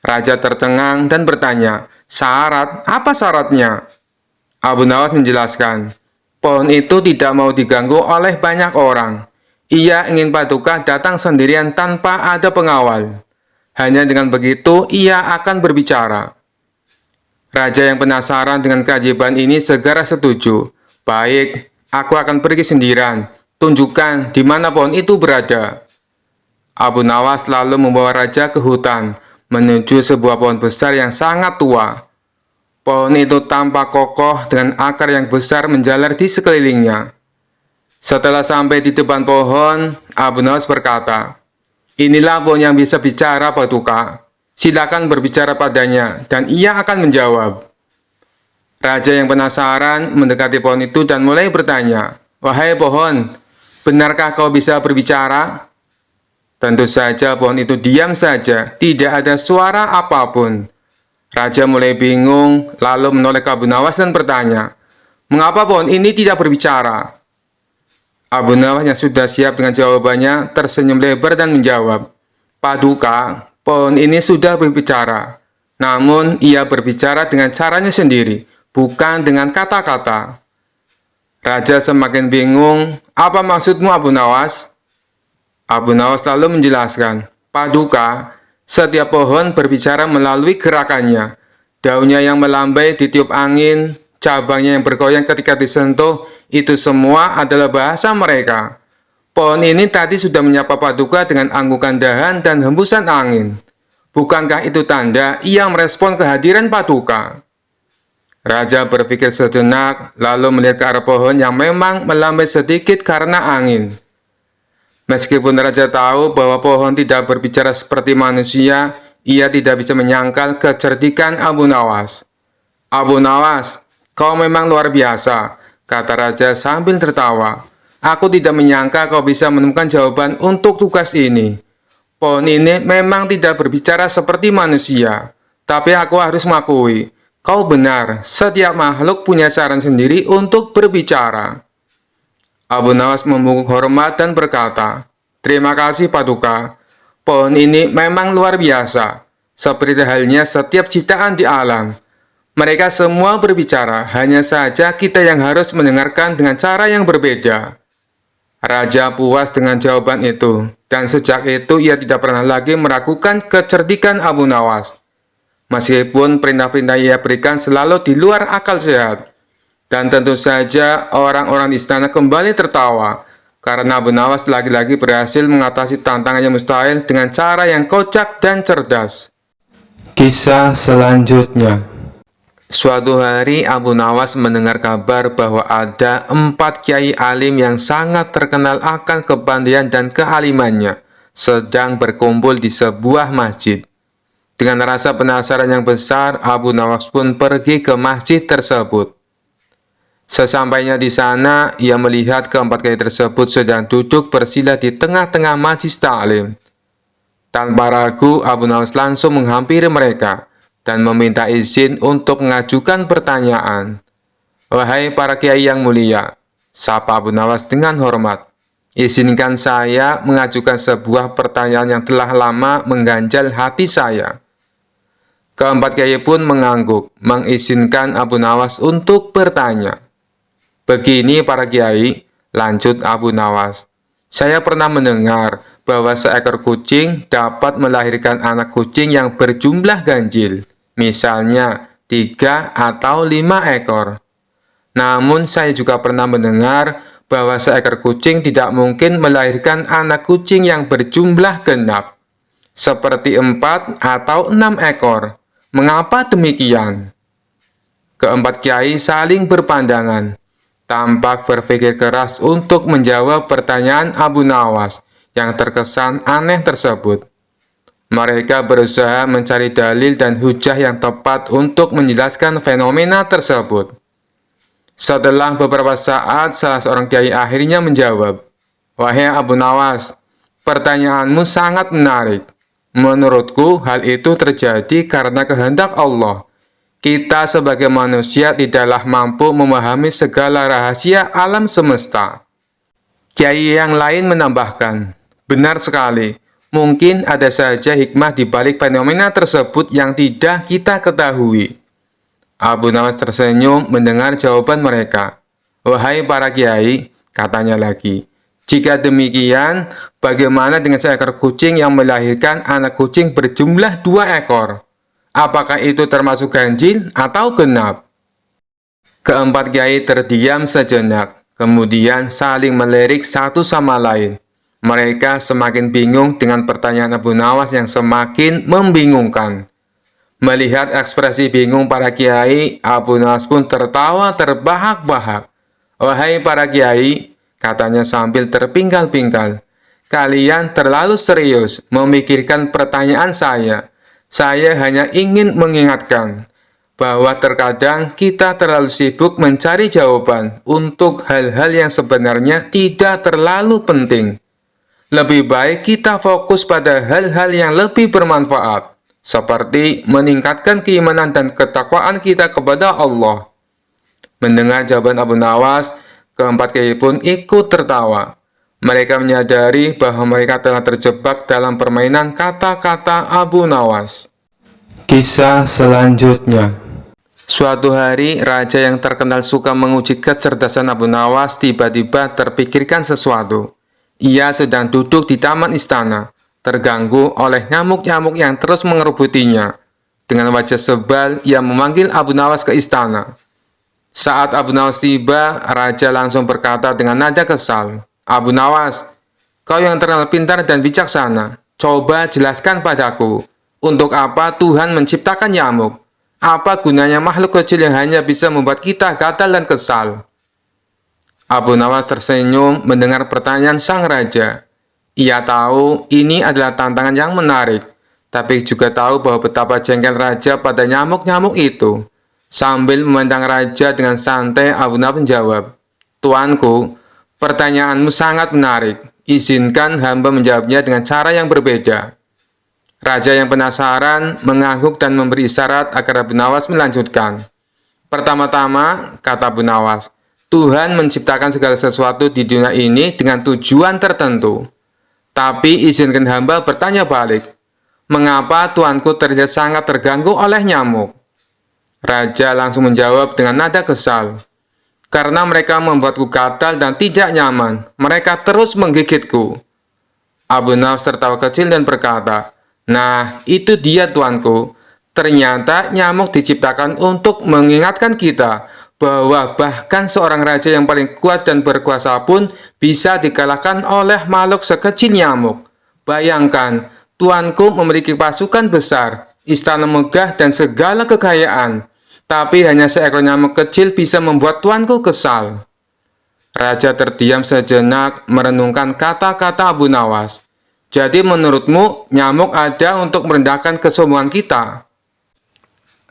Raja tercengang dan bertanya, "Syarat? Apa syaratnya?" Abu Nawas menjelaskan, "Pohon itu tidak mau diganggu oleh banyak orang. Ia ingin Paduka datang sendirian tanpa ada pengawal. Hanya dengan begitu ia akan berbicara." Raja yang penasaran dengan keajaiban ini segera setuju. "Baik, aku akan pergi sendirian. Tunjukkan di mana pohon itu berada." Abu Nawas lalu membawa raja ke hutan, menuju sebuah pohon besar yang sangat tua. Pohon itu tampak kokoh dengan akar yang besar menjalar di sekelilingnya. Setelah sampai di depan pohon, Abu Nawas berkata, "Inilah pohon yang bisa bicara, Paduka. Silakan berbicara padanya, dan ia akan menjawab." Raja yang penasaran mendekati pohon itu dan mulai bertanya, "Wahai pohon, benarkah kau bisa berbicara?" Tentu saja pohon itu diam saja, tidak ada suara apapun. Raja mulai bingung, lalu menoleh ke Abu Nawas dan bertanya, "Mengapa pohon ini tidak berbicara?" Abu Nawas yang sudah siap dengan jawabannya tersenyum lebar dan menjawab, "Paduka, pohon ini sudah berbicara. Namun ia berbicara dengan caranya sendiri, bukan dengan kata-kata." Raja semakin bingung, "Apa maksudmu, Abu Nawas?" Abu Nawas lalu menjelaskan, "Paduka, setiap pohon berbicara melalui gerakannya. Daunnya yang melambai ditiup angin, cabangnya yang bergoyang ketika disentuh, itu semua adalah bahasa mereka. Pohon ini tadi sudah menyapa Paduka dengan anggukan dahan dan hembusan angin. Bukankah itu tanda ia merespon kehadiran Paduka?" Raja berpikir sejenak, lalu melihat ke arah pohon yang memang melambai sedikit karena angin. Meskipun raja tahu bahwa pohon tidak berbicara seperti manusia, ia tidak bisa menyangkal kecerdikan Abu Nawas. "Abu Nawas, kau memang luar biasa," kata raja sambil tertawa. "Aku tidak menyangka kau bisa menemukan jawaban untuk tugas ini. Pohon ini memang tidak berbicara seperti manusia, tapi aku harus mengakui, kau benar, setiap makhluk punya cara sendiri untuk berbicara." Abu Nawas membungkuk hormat dan berkata, "Terima kasih, Paduka. Pohon ini memang luar biasa. seperti halnya setiap ciptaan di alam. Mereka semua berbicara, hanya saja kita yang harus mendengarkan dengan cara yang berbeda. Raja puas dengan jawaban itu, dan sejak itu ia tidak pernah lagi meragukan kecerdikan Abu Nawas. Meskipun perintah-perintah ia berikan selalu di luar akal sehat. Dan tentu saja orang-orang di istana kembali tertawa, karena Abu Nawas lagi-lagi berhasil mengatasi tantangan yang mustahil dengan cara yang kocak dan cerdas. Kisah selanjutnya. Suatu hari Abu Nawas mendengar kabar bahwa ada 4 kiai alim yang sangat terkenal akan kepandaian dan kealimannya sedang berkumpul di sebuah masjid. Dengan rasa penasaran yang besar, Abu Nawas pun pergi ke masjid tersebut. Sesampainya di sana, ia melihat ke-4 kiai tersebut sedang duduk bersila di tengah-tengah majlis taklim. Tanpa ragu, Abu Nawas langsung menghampiri mereka dan meminta izin untuk mengajukan pertanyaan. "Wahai para kiai yang mulia," sapa Abu Nawas dengan hormat, "izinkan saya mengajukan sebuah pertanyaan yang telah lama mengganjal hati saya." Ke-4 kiai pun mengangguk, mengizinkan Abu Nawas untuk bertanya. "Begini para kiai," lanjut Abu Nawas, "saya pernah mendengar bahwa seekor kucing dapat melahirkan anak kucing yang berjumlah ganjil. Misalnya 3 atau 5 ekor. Namun saya juga pernah mendengar bahwa seekor kucing tidak mungkin melahirkan anak kucing yang berjumlah genap, seperti 4 atau 6 ekor. Mengapa demikian?" Ke-4 kiai saling berpandangan, tampak berpikir keras untuk menjawab pertanyaan Abu Nawas yang terkesan aneh tersebut. Mereka berusaha mencari dalil dan hujah yang tepat untuk menjelaskan fenomena tersebut. Setelah beberapa saat, salah seorang kiai akhirnya menjawab, "Wahai Abu Nawas, pertanyaanmu sangat menarik. Menurutku, hal itu terjadi karena kehendak Allah. Kita sebagai manusia tidaklah mampu memahami segala rahasia alam semesta." Kiai yang lain menambahkan, "Benar sekali. Mungkin ada saja hikmah di balik fenomena tersebut yang tidak kita ketahui." Abu Nawas tersenyum mendengar jawaban mereka. "Wahai para kiai," katanya lagi, "jika demikian, bagaimana dengan seekor kucing yang melahirkan anak kucing berjumlah 2 ekor? Apakah itu termasuk ganjil atau genap?" Ke-4 kiai terdiam sejenak, kemudian saling melirik satu sama lain. Mereka semakin bingung dengan pertanyaan Abu Nawas yang semakin membingungkan. Melihat ekspresi bingung para kiai, Abu Nawas pun tertawa terbahak-bahak. "Wahai para kiai," katanya sambil terpingkal-pingkal, "kalian terlalu serius memikirkan pertanyaan saya. Saya hanya ingin mengingatkan bahwa terkadang kita terlalu sibuk mencari jawaban untuk hal-hal yang sebenarnya tidak terlalu penting. Lebih baik kita fokus pada hal-hal yang lebih bermanfaat, seperti meningkatkan keimanan dan ketakwaan kita kepada Allah." Mendengar jawaban Abu Nawas, ke-4 kiai pun ikut tertawa. Mereka menyadari bahwa mereka telah terjebak dalam permainan kata-kata Abu Nawas. Kisah selanjutnya. Suatu hari, raja yang terkenal suka menguji kecerdasan Abu Nawas tiba-tiba terpikirkan sesuatu. Ia sedang duduk di taman istana, terganggu oleh nyamuk-nyamuk yang terus mengerubutinya. Dengan wajah sebal, ia memanggil Abu Nawas ke istana. Saat Abu Nawas tiba, raja langsung berkata dengan nada kesal, "Abu Nawas, kau yang terkenal pintar dan bijaksana, coba jelaskan padaku, untuk apa Tuhan menciptakan nyamuk? Apa gunanya makhluk kecil yang hanya bisa membuat kita gatal dan kesal?" Abu Nawas tersenyum mendengar pertanyaan sang raja. Ia tahu ini adalah tantangan yang menarik, tapi juga tahu bahwa betapa jengkel raja pada nyamuk-nyamuk itu. Sambil memandang raja dengan santai, Abu Nawas menjawab, "Tuanku, pertanyaanmu sangat menarik. Izinkan hamba menjawabnya dengan cara yang berbeda." Raja yang penasaran mengangguk dan memberi isyarat agar Abu Nawas melanjutkan. "Pertama-tama," kata Abu Nawas, "Tuhan menciptakan segala sesuatu di dunia ini dengan tujuan tertentu. Tapi izinkan hamba bertanya balik. "Mengapa tuanku terlihat sangat terganggu oleh nyamuk?" Raja langsung menjawab dengan nada kesal. "Karena mereka membuatku gatal dan tidak nyaman. Mereka terus menggigitku." Abu Nawas tertawa kecil dan berkata, "Nah, itu dia tuanku. Ternyata nyamuk diciptakan untuk mengingatkan kita bahwa bahkan seorang raja yang paling kuat dan berkuasa pun bisa dikalahkan oleh makhluk sekecil nyamuk. Bayangkan, tuanku memiliki pasukan besar, istana megah, dan segala kekayaan. Tapi hanya seekor nyamuk kecil bisa membuat tuanku kesal." Raja terdiam sejenak merenungkan kata-kata Abu Nawas. "Jadi menurutmu nyamuk ada untuk merendahkan kesombongan kita?"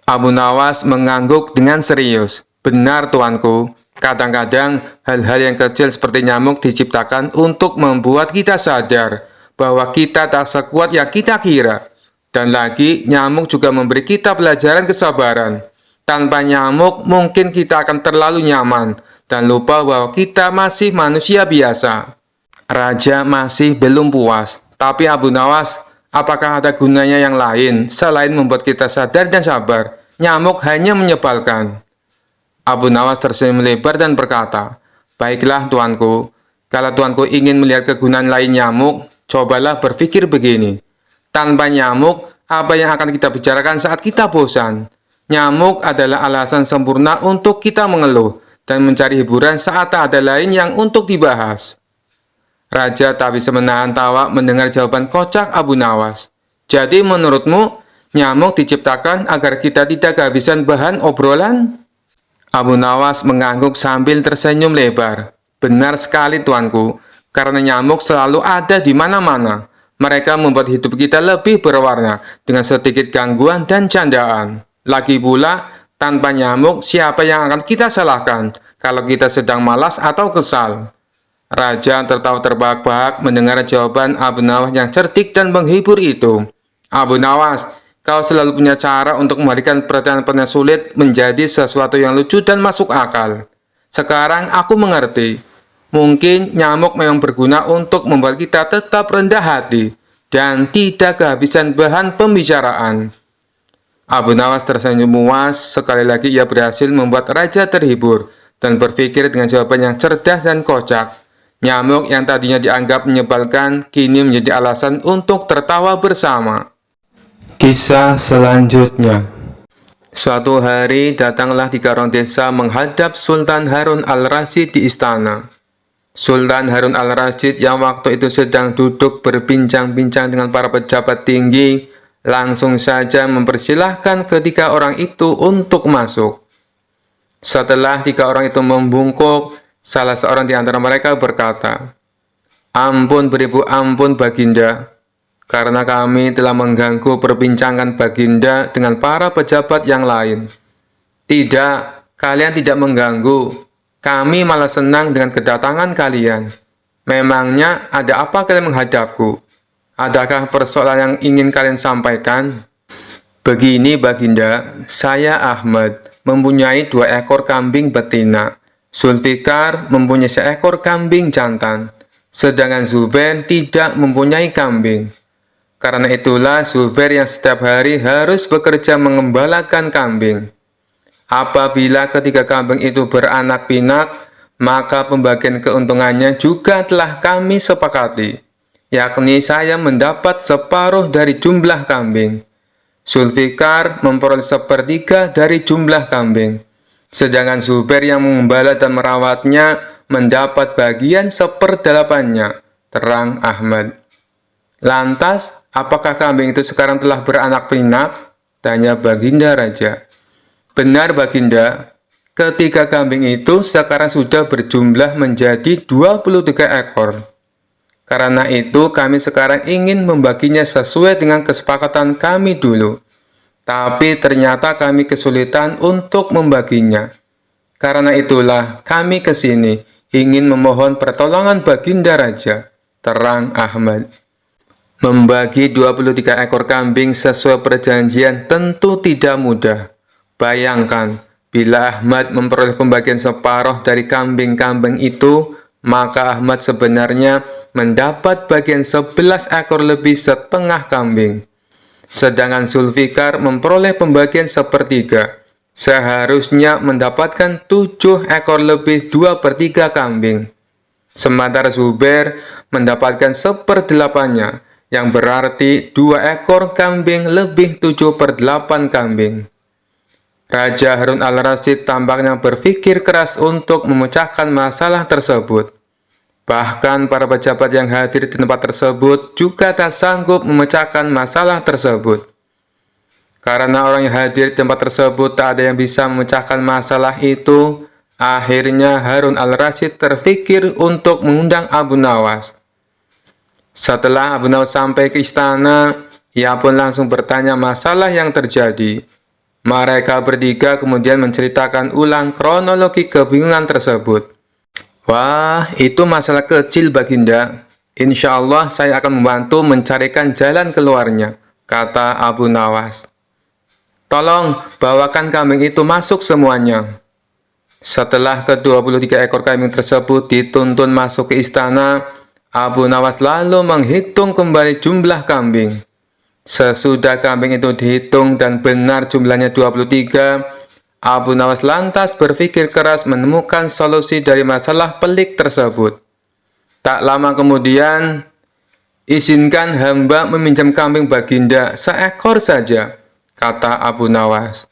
Abu Nawas mengangguk dengan serius. "Benar tuanku, kadang-kadang hal-hal yang kecil seperti nyamuk diciptakan untuk membuat kita sadar bahwa kita tak sekuat yang kita kira. Dan lagi, nyamuk juga memberi kita pelajaran kesabaran. Tanpa nyamuk, mungkin kita akan terlalu nyaman dan lupa bahwa kita masih manusia biasa." Raja masih belum puas. "Tapi Abu Nawas, apakah ada gunanya yang lain selain membuat kita sadar dan sabar? Nyamuk hanya menyebalkan." Abu Nawas tersenyum lebar dan berkata, "Baiklah tuanku, kalau tuanku ingin melihat kegunaan lain nyamuk, cobalah berpikir begini. Tanpa nyamuk, apa yang akan kita bicarakan saat kita bosan? Nyamuk adalah alasan sempurna untuk kita mengeluh dan mencari hiburan saat tak ada lain yang untuk dibahas." Raja tak bisa menahan tawa mendengar jawaban kocak Abu Nawas. "Jadi menurutmu, nyamuk diciptakan agar kita tidak kehabisan bahan obrolan?" Abu Nawas mengangguk sambil tersenyum lebar. "Benar sekali tuanku, karena nyamuk selalu ada di mana-mana. Mereka membuat hidup kita lebih berwarna dengan sedikit gangguan dan candaan. Lagi pula, tanpa nyamuk, siapa yang akan kita salahkan kalau kita sedang malas atau kesal?" Raja tertawa terbahak-bahak mendengar jawaban Abu Nawas yang cerdik dan menghibur itu. "Abu Nawas, kau selalu punya cara untuk mengalihkan pertanyaan-pertanyaan sulit menjadi sesuatu yang lucu dan masuk akal. Sekarang aku mengerti. Mungkin nyamuk memang berguna untuk membuat kita tetap rendah hati dan tidak kehabisan bahan pembicaraan." Abu Nawas tersenyum puas. Sekali lagi ia berhasil membuat Raja terhibur dan berpikir dengan jawaban yang cerdas dan kocak. Nyamuk yang tadinya dianggap menyebalkan, kini menjadi alasan untuk tertawa bersama. Kisah selanjutnya. Suatu hari datanglah 3 orang desa menghadap Sultan Harun al-Rasyid di istana. Sultan Harun al-Rasyid yang waktu itu sedang duduk berbincang-bincang dengan para pejabat tinggi, langsung saja mempersilahkan ketiga orang itu untuk masuk. Setelah 3 orang itu membungkuk, salah seorang di antara mereka berkata, "Ampun beribu ampun Baginda, karena kami telah mengganggu perbincangan Baginda dengan para pejabat yang lain." "Tidak, kalian tidak mengganggu. Kami malah senang dengan kedatangan kalian. Memangnya ada apa kalian menghadapku? Adakah persoalan yang ingin kalian sampaikan?" "Begini Baginda, saya Ahmad mempunyai 2 ekor kambing betina. Zulfikar mempunyai seekor kambing jantan, sedangkan Zubair tidak mempunyai kambing. Karena itulah Zubair yang setiap hari harus bekerja mengembalakan kambing. Apabila ketiga kambing itu beranak pinak, maka pembagian keuntungannya juga telah kami sepakati, yakni saya mendapat separuh dari jumlah kambing. Zulfikar memperoleh 1/3 dari jumlah kambing. Sedangkan Zubair yang mengembala dan merawatnya mendapat bagian 1/8-nya, terang Ahmad. "Lantas, apakah kambing itu sekarang telah beranak pinak?" tanya Baginda Raja. "Benar Baginda, ketiga kambing itu sekarang sudah berjumlah menjadi 23 ekor. Karena itu kami sekarang ingin membaginya sesuai dengan kesepakatan kami dulu. Tapi ternyata kami kesulitan untuk membaginya. Karena itulah kami ke sini ingin memohon pertolongan Baginda Raja," terang Ahmad. Membagi 23 ekor kambing sesuai perjanjian tentu tidak mudah. Bayangkan, bila Ahmad memperoleh pembagian separuh dari kambing-kambing itu, maka Ahmad sebenarnya mendapat bagian 11 ekor lebih setengah kambing. Sedangkan Zulfikar memperoleh pembagian sepertiga. Seharusnya mendapatkan 7 ekor lebih 2/3 kambing. Sementara Zubair mendapatkan 1/8-nya, yang berarti 2 ekor kambing lebih 7/8 kambing. Raja Harun al-Rasyid tampaknya berpikir keras untuk memecahkan masalah tersebut. Bahkan para pejabat yang hadir di tempat tersebut juga tak sanggup memecahkan masalah tersebut. Karena orang yang hadir di tempat tersebut tak ada yang bisa memecahkan masalah itu, akhirnya Harun al-Rasyid terpikir untuk mengundang Abu Nawas. Setelah Abu Nawas sampai ke istana, ia pun langsung bertanya masalah yang terjadi. Mereka bertiga kemudian menceritakan ulang kronologi kebingungan tersebut. Wah, itu masalah kecil Baginda. Insya Allah saya akan membantu mencarikan jalan keluarnya, kata Abu Nawas. Tolong, bawakan kambing itu masuk semuanya. Setelah ke-23 ekor kambing tersebut dituntun masuk ke istana, Abu Nawas lalu menghitung kembali jumlah kambing. Sesudah kambing itu dihitung dan benar jumlahnya 23, Abu Nawas lantas berpikir keras menemukan solusi dari masalah pelik tersebut. Tak lama kemudian, izinkan hamba meminjam kambing Baginda seekor saja, kata Abu Nawas.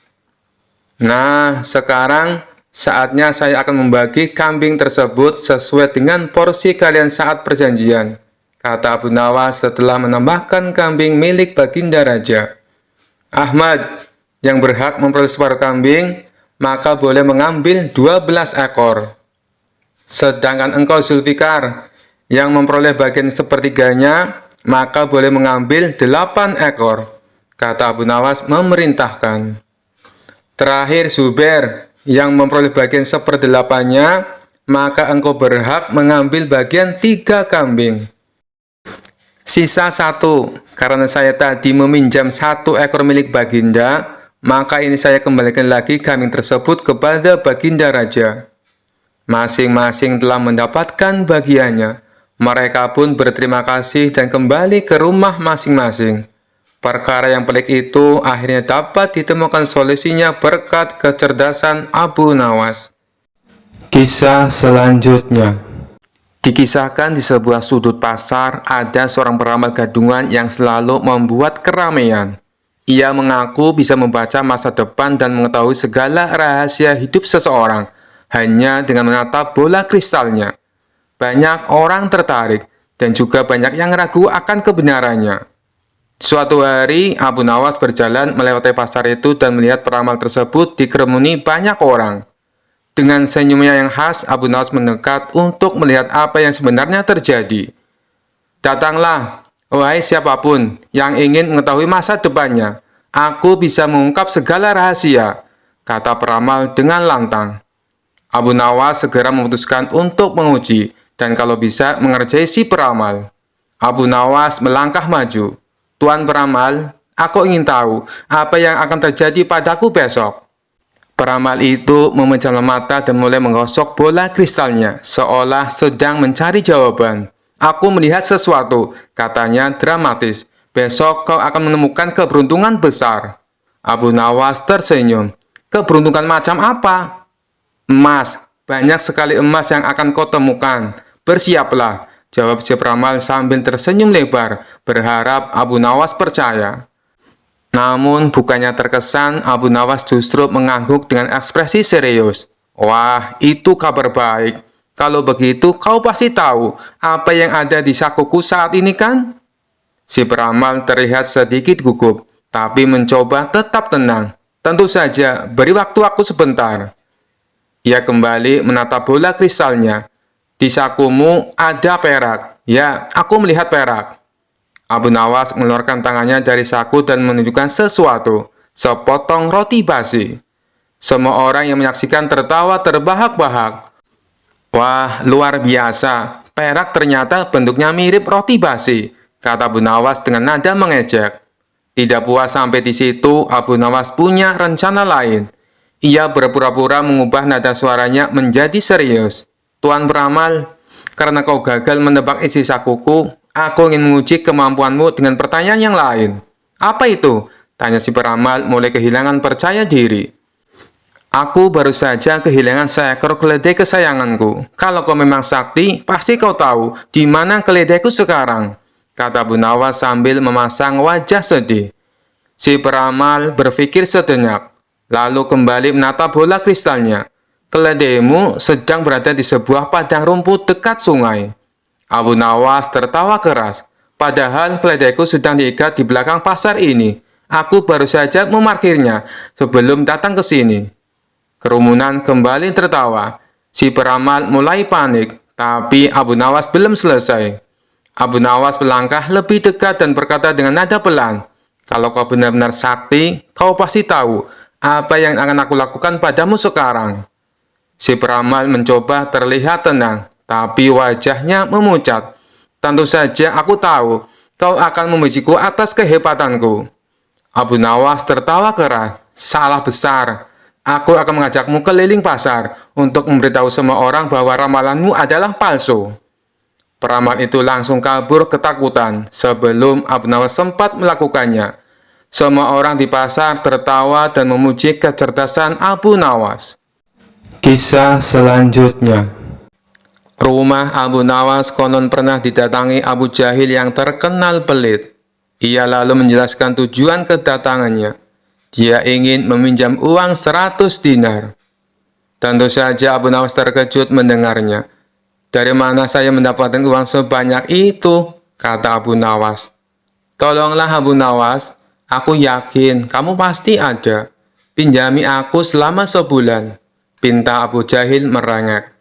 Nah, sekarang saatnya saya akan membagi kambing tersebut sesuai dengan porsi kalian saat perjanjian, kata Abu Nawas setelah menambahkan kambing milik Baginda Raja. Ahmad, yang berhak memperoleh separuh kambing, maka boleh mengambil 12 ekor. Sedangkan engkau Zulfikar, yang memperoleh bagian sepertiganya, maka boleh mengambil 8 ekor, kata Abu Nawas memerintahkan. Terakhir Zubair, yang memperoleh bagian 1/8-nya, maka engkau berhak mengambil bagian 3 kambing. Sisa 1, karena saya tadi meminjam 1 ekor milik Baginda, maka ini saya kembalikan lagi kambing tersebut kepada Baginda Raja. Masing-masing telah mendapatkan bagiannya. Mereka pun berterima kasih dan kembali ke rumah masing-masing. Perkara yang pelik itu akhirnya dapat ditemukan solusinya berkat kecerdasan Abu Nawas. Kisah selanjutnya. Dikisahkan di sebuah sudut pasar, ada seorang peramal gadungan yang selalu membuat keramaian. Ia mengaku bisa membaca masa depan dan mengetahui segala rahasia hidup seseorang hanya dengan menatap bola kristalnya. Banyak orang tertarik dan juga banyak yang ragu akan kebenarannya. Suatu hari, Abu Nawas berjalan melewati pasar itu dan melihat peramal tersebut dikerumuni banyak orang. Dengan senyumnya yang khas, Abu Nawas mendekat untuk melihat apa yang sebenarnya terjadi. Datanglah, wahai siapapun yang ingin mengetahui masa depannya. Aku bisa mengungkap segala rahasia, kata peramal dengan lantang. Abu Nawas segera memutuskan untuk menguji dan kalau bisa mengerjai si peramal. Abu Nawas melangkah maju. Tuan peramal, aku ingin tahu apa yang akan terjadi padaku besok. Peramal itu memejamkan mata dan mulai menggosok bola kristalnya, seolah sedang mencari jawaban. Aku melihat sesuatu, katanya dramatis. Besok kau akan menemukan keberuntungan besar. Abu Nawas tersenyum. Keberuntungan macam apa? Emas. Banyak sekali emas yang akan kau temukan. Bersiaplah, jawab si peramal sambil tersenyum lebar, berharap Abu Nawas percaya. Namun bukannya terkesan, Abu Nawas justru mengangguk dengan ekspresi serius. Wah, itu kabar baik. Kalau begitu, kau pasti tahu apa yang ada di sakuku saat ini kan? Si peramal terlihat sedikit gugup, tapi mencoba tetap tenang. Tentu saja, beri waktu aku sebentar. Ia kembali menatap bola kristalnya. Di sakumu ada perak. Ya, aku melihat perak. Abu Nawas mengeluarkan tangannya dari saku dan menunjukkan sesuatu, sepotong roti basi. Semua orang yang menyaksikan tertawa terbahak-bahak. Wah, luar biasa. Perak ternyata bentuknya mirip roti basi, kata Abu Nawas dengan nada mengejek. Tidak puas sampai di situ, Abu Nawas punya rencana lain. Ia berpura-pura mengubah nada suaranya menjadi serius. Tuan peramal, karena kau gagal menebak isi sakuku, aku ingin menguji kemampuanmu dengan pertanyaan yang lain. Apa itu? Tanya si peramal mulai kehilangan percaya diri. Aku baru saja kehilangan seekor keledai kesayanganku. Kalau kau memang sakti, pasti kau tahu di mana keledaiku sekarang, kata Bu Nawas sambil memasang wajah sedih. Si peramal berpikir sejenak, lalu kembali menatap bola kristalnya. Keledaimu sedang berada di sebuah padang rumput dekat sungai. Abu Nawas tertawa keras. Padahal keledaiku sedang diikat di belakang pasar ini. Aku baru saja memarkirnya sebelum datang ke sini. Kerumunan kembali tertawa. Si peramal mulai panik, tapi Abu Nawas belum selesai. Abu Nawas melangkah lebih dekat dan berkata dengan nada pelan, "Kalau kau benar-benar sakti, kau pasti tahu apa yang akan aku lakukan padamu sekarang." Si peramal mencoba terlihat tenang, tapi wajahnya memucat. "Tentu saja aku tahu kau akan memujiku atas kehebatanku." Abu Nawas tertawa keras. "Salah besar. Aku akan mengajakmu keliling pasar untuk memberitahu semua orang bahwa ramalanmu adalah palsu." Peramal itu langsung kabur ketakutan sebelum Abu Nawas sempat melakukannya. Semua orang di pasar tertawa dan memuji kecerdasan Abu Nawas. Kisah selanjutnya. Rumah Abu Nawas konon pernah didatangi Abu Jahil yang terkenal pelit. Ia lalu menjelaskan tujuan kedatangannya. Dia ingin meminjam uang 100 dinar. Tentu saja Abu Nawas terkejut mendengarnya. "Dari mana saya mendapatkan uang sebanyak itu?" kata Abu Nawas. "Tolonglah Abu Nawas, aku yakin kamu pasti ada. Pinjami aku selama sebulan," pinta Abu Jahil merengek.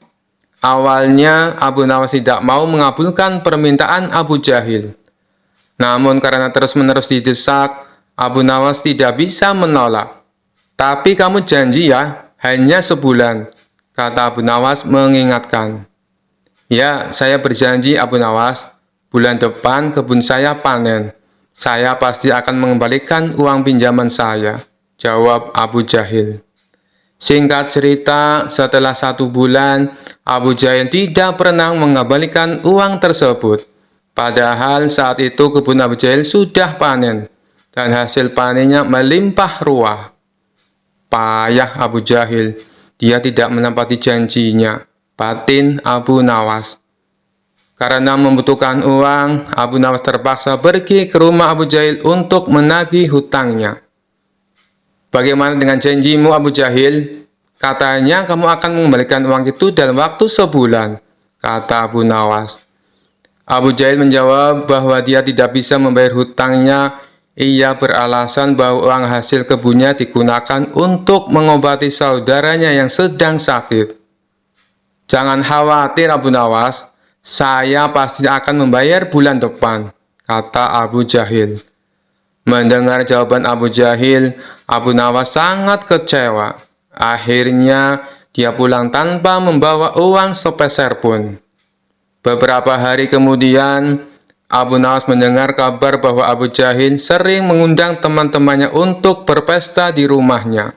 Awalnya, Abu Nawas tidak mau mengabulkan permintaan Abu Jahil. Namun karena terus-menerus didesak, Abu Nawas tidak bisa menolak. "Tapi kamu janji ya, hanya sebulan," kata Abu Nawas mengingatkan. "Ya, saya berjanji Abu Nawas, bulan depan kebun saya panen. Saya pasti akan mengembalikan uang pinjaman saya," jawab Abu Jahil. Singkat cerita, setelah 1 bulan, Abu Jahil tidak pernah mengembalikan uang tersebut. Padahal saat itu kebun Abu Jahil sudah panen, dan hasil panennya melimpah ruah. Payah Abu Jahil, dia tidak menepati janjinya, batin Abu Nawas. Karena membutuhkan uang, Abu Nawas terpaksa pergi ke rumah Abu Jahil untuk menagih hutangnya. "Bagaimana dengan janjimu Abu Jahil? Katanya kamu akan mengembalikan uang itu dalam waktu sebulan," kata Abu Nawas. Abu Jahil menjawab bahwa dia tidak bisa membayar hutangnya. Ia beralasan bahwa uang hasil kebunnya digunakan untuk mengobati saudaranya yang sedang sakit. "Jangan khawatir Abu Nawas, saya pasti akan membayar bulan depan," kata Abu Jahil. Mendengar jawaban Abu Jahil, Abu Nawas sangat kecewa. Akhirnya, dia pulang tanpa membawa uang sepeser pun. Beberapa hari kemudian, Abu Nawas mendengar kabar bahwa Abu Jahil sering mengundang teman-temannya untuk berpesta di rumahnya.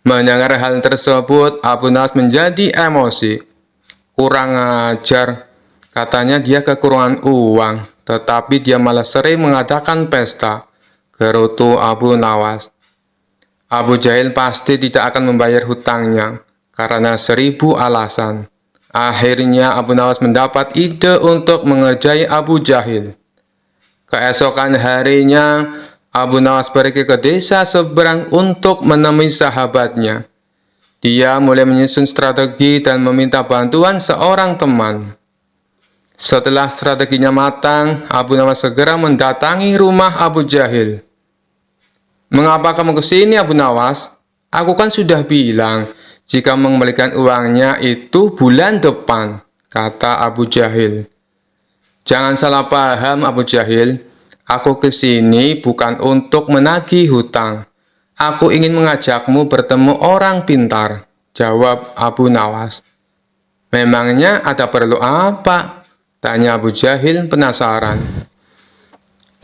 Mendengar hal tersebut, Abu Nawas menjadi emosi. "Kurang ajar," katanya, dia kekurangan uang, tetapi dia malah sering mengadakan pesta, gerutu Abu Nawas. Abu Jahil pasti tidak akan membayar hutangnya karena 1000 alasan. Akhirnya Abu Nawas mendapat ide untuk mengerjai Abu Jahil. Keesokan harinya, Abu Nawas pergi ke desa seberang untuk menemui sahabatnya. Dia mulai menyusun strategi dan meminta bantuan seorang teman. Setelah strateginya matang, Abu Nawas segera mendatangi rumah Abu Jahil. "Mengapa kamu ke sini, Abu Nawas? Aku kan sudah bilang, jika mengembalikan uangnya itu bulan depan," kata Abu Jahil. "Jangan salah paham, Abu Jahil. Aku ke sini bukan untuk menagih hutang. Aku ingin mengajakmu bertemu orang pintar," jawab Abu Nawas. "Memangnya ada perlu apa?" tanya Abu Jahil penasaran.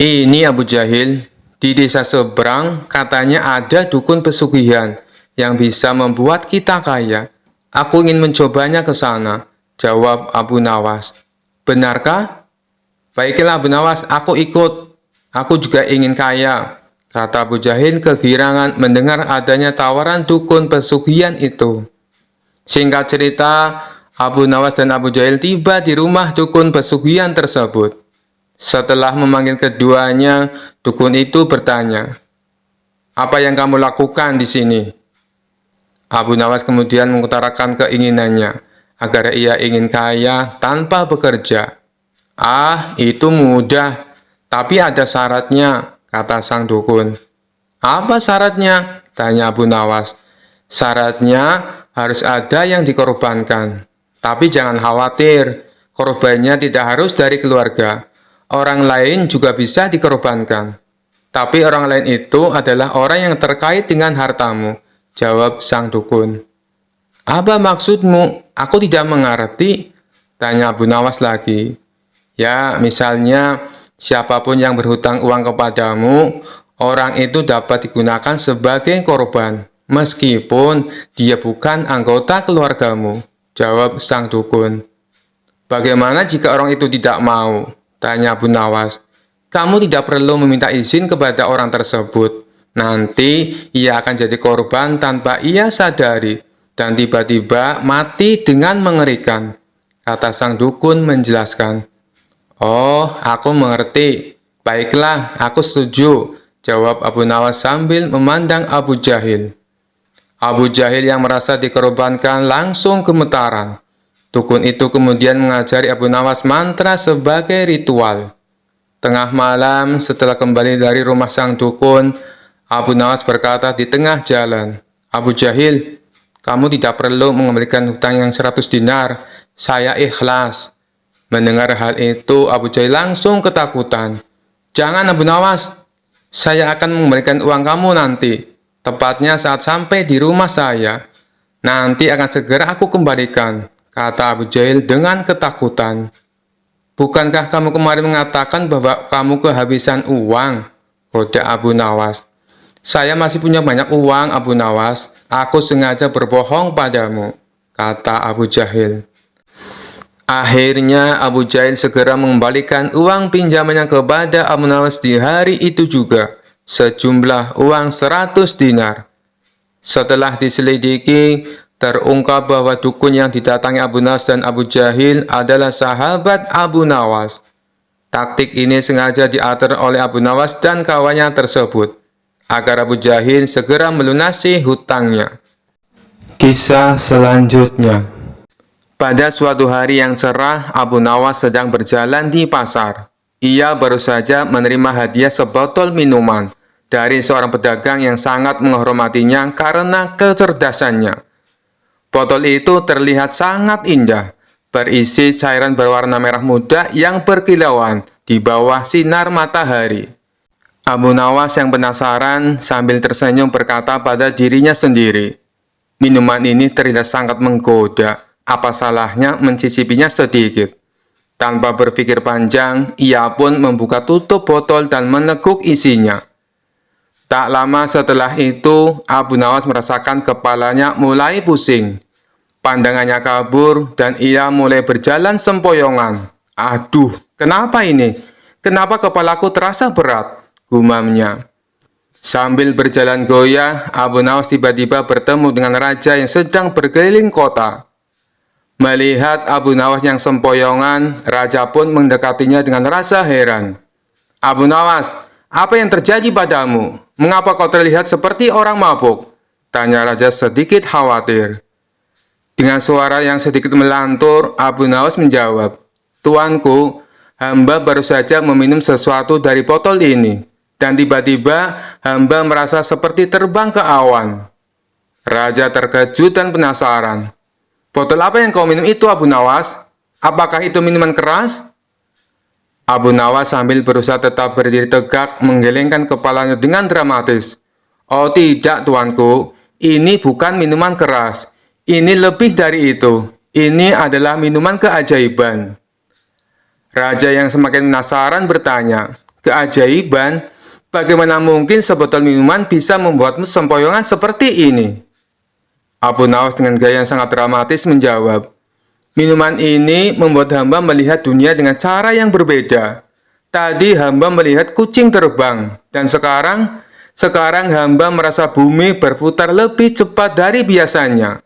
"Ini Abu Jahil, di desa seberang katanya ada dukun pesugihan yang bisa membuat kita kaya. Aku ingin mencobanya ke sana," jawab Abu Nawas. "Benarkah? Baiklah Abu Nawas, aku ikut. Aku juga ingin kaya, kata Abu Jahil kegirangan mendengar adanya tawaran dukun pesugihan itu. Singkat cerita, Abu Nawas dan Abu Jahil tiba di rumah dukun pesugihan tersebut. Setelah memanggil keduanya, dukun itu bertanya, "Apa yang kamu lakukan di sini?" Abu Nawas kemudian mengutarakan keinginannya agar ia ingin kaya tanpa bekerja. "Ah, itu mudah, tapi ada syaratnya," kata sang dukun. "Apa syaratnya?" tanya Abu Nawas. "Syaratnya harus ada yang dikorbankan. Tapi jangan khawatir, korbannya tidak harus dari keluarga. Orang lain juga bisa dikorbankan. Tapi orang lain itu adalah orang yang terkait dengan hartamu," jawab sang dukun. "Apa maksudmu? Aku tidak mengerti," tanya Abu Nawas lagi. "Ya, misalnya siapapun yang berhutang uang kepadamu, orang itu dapat digunakan sebagai korban, meskipun dia bukan anggota keluargamu," jawab sang dukun. "Bagaimana jika orang itu tidak mau?" tanya Abu Nawas. "Kamu tidak perlu meminta izin kepada orang tersebut. Nanti ia akan jadi korban tanpa ia sadari, dan tiba-tiba mati dengan mengerikan," kata sang dukun menjelaskan. "Oh, aku mengerti. Baiklah, aku setuju," jawab Abu Nawas sambil memandang Abu Jahil. Abu Jahil yang merasa dikorbankan langsung gemetaran. Dukun itu kemudian mengajari Abu Nawas mantra sebagai ritual. Tengah malam, setelah kembali dari rumah sang dukun, Abu Nawas berkata di tengah jalan, "Abu Jahil, kamu tidak perlu mengembalikan hutang yang 100 dinar. Saya ikhlas." Mendengar hal itu, Abu Jahil langsung ketakutan. "Jangan Abu Nawas, saya akan mengembalikan uang kamu nanti. Tepatnya saat sampai di rumah saya. Nanti akan segera aku kembalikan," kata Abu Jahil dengan ketakutan. "Bukankah kamu kemarin mengatakan bahwa kamu kehabisan uang?" kode Abu Nawas. "Saya masih punya banyak uang, Abu Nawas. Aku sengaja berbohong padamu," kata Abu Jahil. Akhirnya Abu Jahil segera mengembalikan uang pinjamannya kepada Abu Nawas di hari itu juga, sejumlah uang 100 dinar. Setelah diselidiki, terungkap bahwa dukun yang didatangi Abu Nawas dan Abu Jahil adalah sahabat Abu Nawas. Taktik ini sengaja diatur oleh Abu Nawas dan kawannya tersebut, agar Abu Jahil segera melunasi hutangnya. Kisah selanjutnya. Pada suatu hari yang cerah, Abu Nawas sedang berjalan di pasar. Ia baru saja menerima hadiah sebotol minuman dari seorang pedagang yang sangat menghormatinya karena kecerdasannya. Botol itu terlihat sangat indah, berisi cairan berwarna merah muda yang berkilauan di bawah sinar matahari. Abu Nawas yang penasaran sambil tersenyum berkata pada dirinya sendiri, "Minuman ini terlihat sangat menggoda. Apa salahnya mencicipinya sedikit?" Tanpa berpikir panjang, ia pun membuka tutup botol dan meneguk isinya. Tak lama setelah itu, Abu Nawas merasakan kepalanya mulai pusing. Pandangannya kabur dan ia mulai berjalan sempoyongan. "Aduh, kenapa ini? Kenapa kepalaku terasa berat?" gumamnya. Sambil berjalan goyah, Abu Nawas tiba-tiba bertemu dengan raja yang sedang berkeliling kota. Melihat Abu Nawas yang sempoyongan, raja pun mendekatinya dengan rasa heran. "Abu Nawas, apa yang terjadi padamu? Mengapa kau terlihat seperti orang mabuk?" tanya raja sedikit khawatir. Dengan suara yang sedikit melantur, Abu Nawas menjawab, "Tuanku, hamba baru saja meminum sesuatu dari botol ini, dan tiba-tiba hamba merasa seperti terbang ke awan." Raja terkejut dan penasaran. "Botol apa yang kau minum itu, Abu Nawas? Apakah itu minuman keras?" Abu Nawas sambil berusaha tetap berdiri tegak menggelengkan kepalanya dengan dramatis. "Oh tidak, tuanku, ini bukan minuman keras. Ini lebih dari itu. Ini adalah minuman keajaiban." Raja yang semakin penasaran bertanya, "Keajaiban? Bagaimana mungkin sebotol minuman bisa membuatmu sempoyongan seperti ini?" Abu Nawas dengan gaya yang sangat dramatis menjawab, "Minuman ini membuat hamba melihat dunia dengan cara yang berbeda. Tadi hamba melihat kucing terbang, dan sekarang hamba merasa bumi berputar lebih cepat dari biasanya.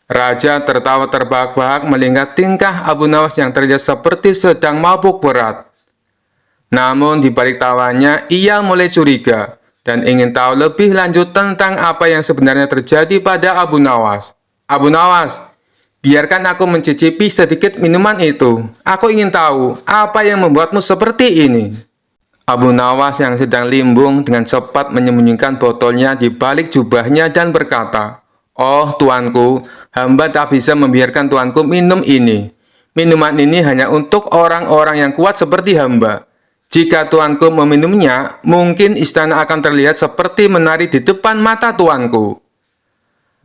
Raja tertawa terbahak-bahak melihat tingkah Abu Nawas yang terlihat seperti sedang mabuk berat. Namun di balik tawanya, ia mulai curiga dan ingin tahu lebih lanjut tentang apa yang sebenarnya terjadi pada Abu Nawas. Abu Nawas, biarkan aku mencicipi sedikit minuman itu. Aku ingin tahu apa yang membuatmu seperti ini. Abu Nawas yang sedang limbung dengan cepat menyembunyikan botolnya di balik jubahnya dan berkata, "Oh tuanku, hamba tak bisa membiarkan tuanku minum ini. Minuman ini hanya untuk orang-orang yang kuat seperti hamba. Jika tuanku meminumnya, mungkin istana akan terlihat seperti menari di depan mata tuanku."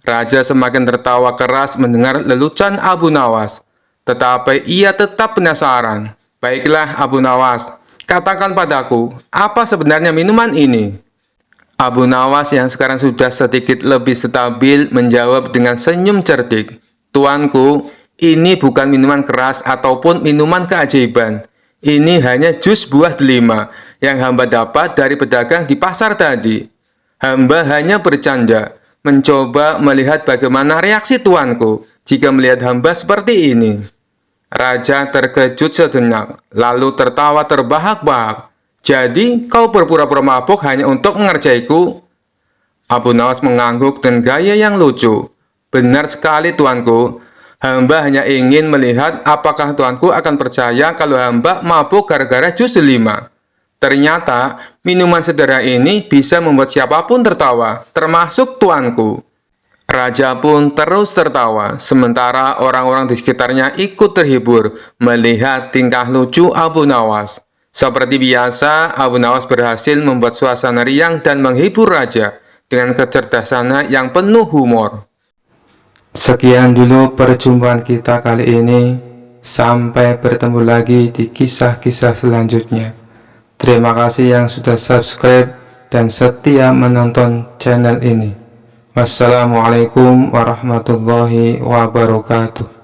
Raja semakin tertawa keras mendengar lelucon Abu Nawas, tetapi ia tetap penasaran. "Baiklah Abu Nawas, katakan padaku, apa sebenarnya minuman ini?" Abu Nawas yang sekarang sudah sedikit lebih stabil menjawab dengan senyum cerdik, "Tuanku, ini bukan minuman keras ataupun minuman keajaiban. Ini hanya jus buah delima yang hamba dapat dari pedagang di pasar tadi. Hamba hanya bercanda, mencoba melihat bagaimana reaksi tuanku jika melihat hamba seperti ini." Raja terkejut sejenak, lalu tertawa terbahak-bahak. "Jadi kau berpura-pura mabuk hanya untuk mengerjaiku?" Abu Nawas mengangguk dengan gaya yang lucu. "Benar sekali tuanku, hamba hanya ingin melihat apakah tuanku akan percaya kalau hamba mabuk gara-gara jus delima. Ternyata, minuman sederhana ini bisa membuat siapapun tertawa, termasuk tuanku." Raja pun terus tertawa, sementara orang-orang di sekitarnya ikut terhibur melihat tingkah lucu Abu Nawas. Seperti biasa, Abu Nawas berhasil membuat suasana riang dan menghibur Raja dengan kecerdasannya yang penuh humor. Sekian dulu perjumpaan kita kali ini. Sampai bertemu lagi di kisah-kisah selanjutnya. Terima kasih yang sudah subscribe dan setia menonton channel ini. Wassalamualaikum warahmatullahi wabarakatuh.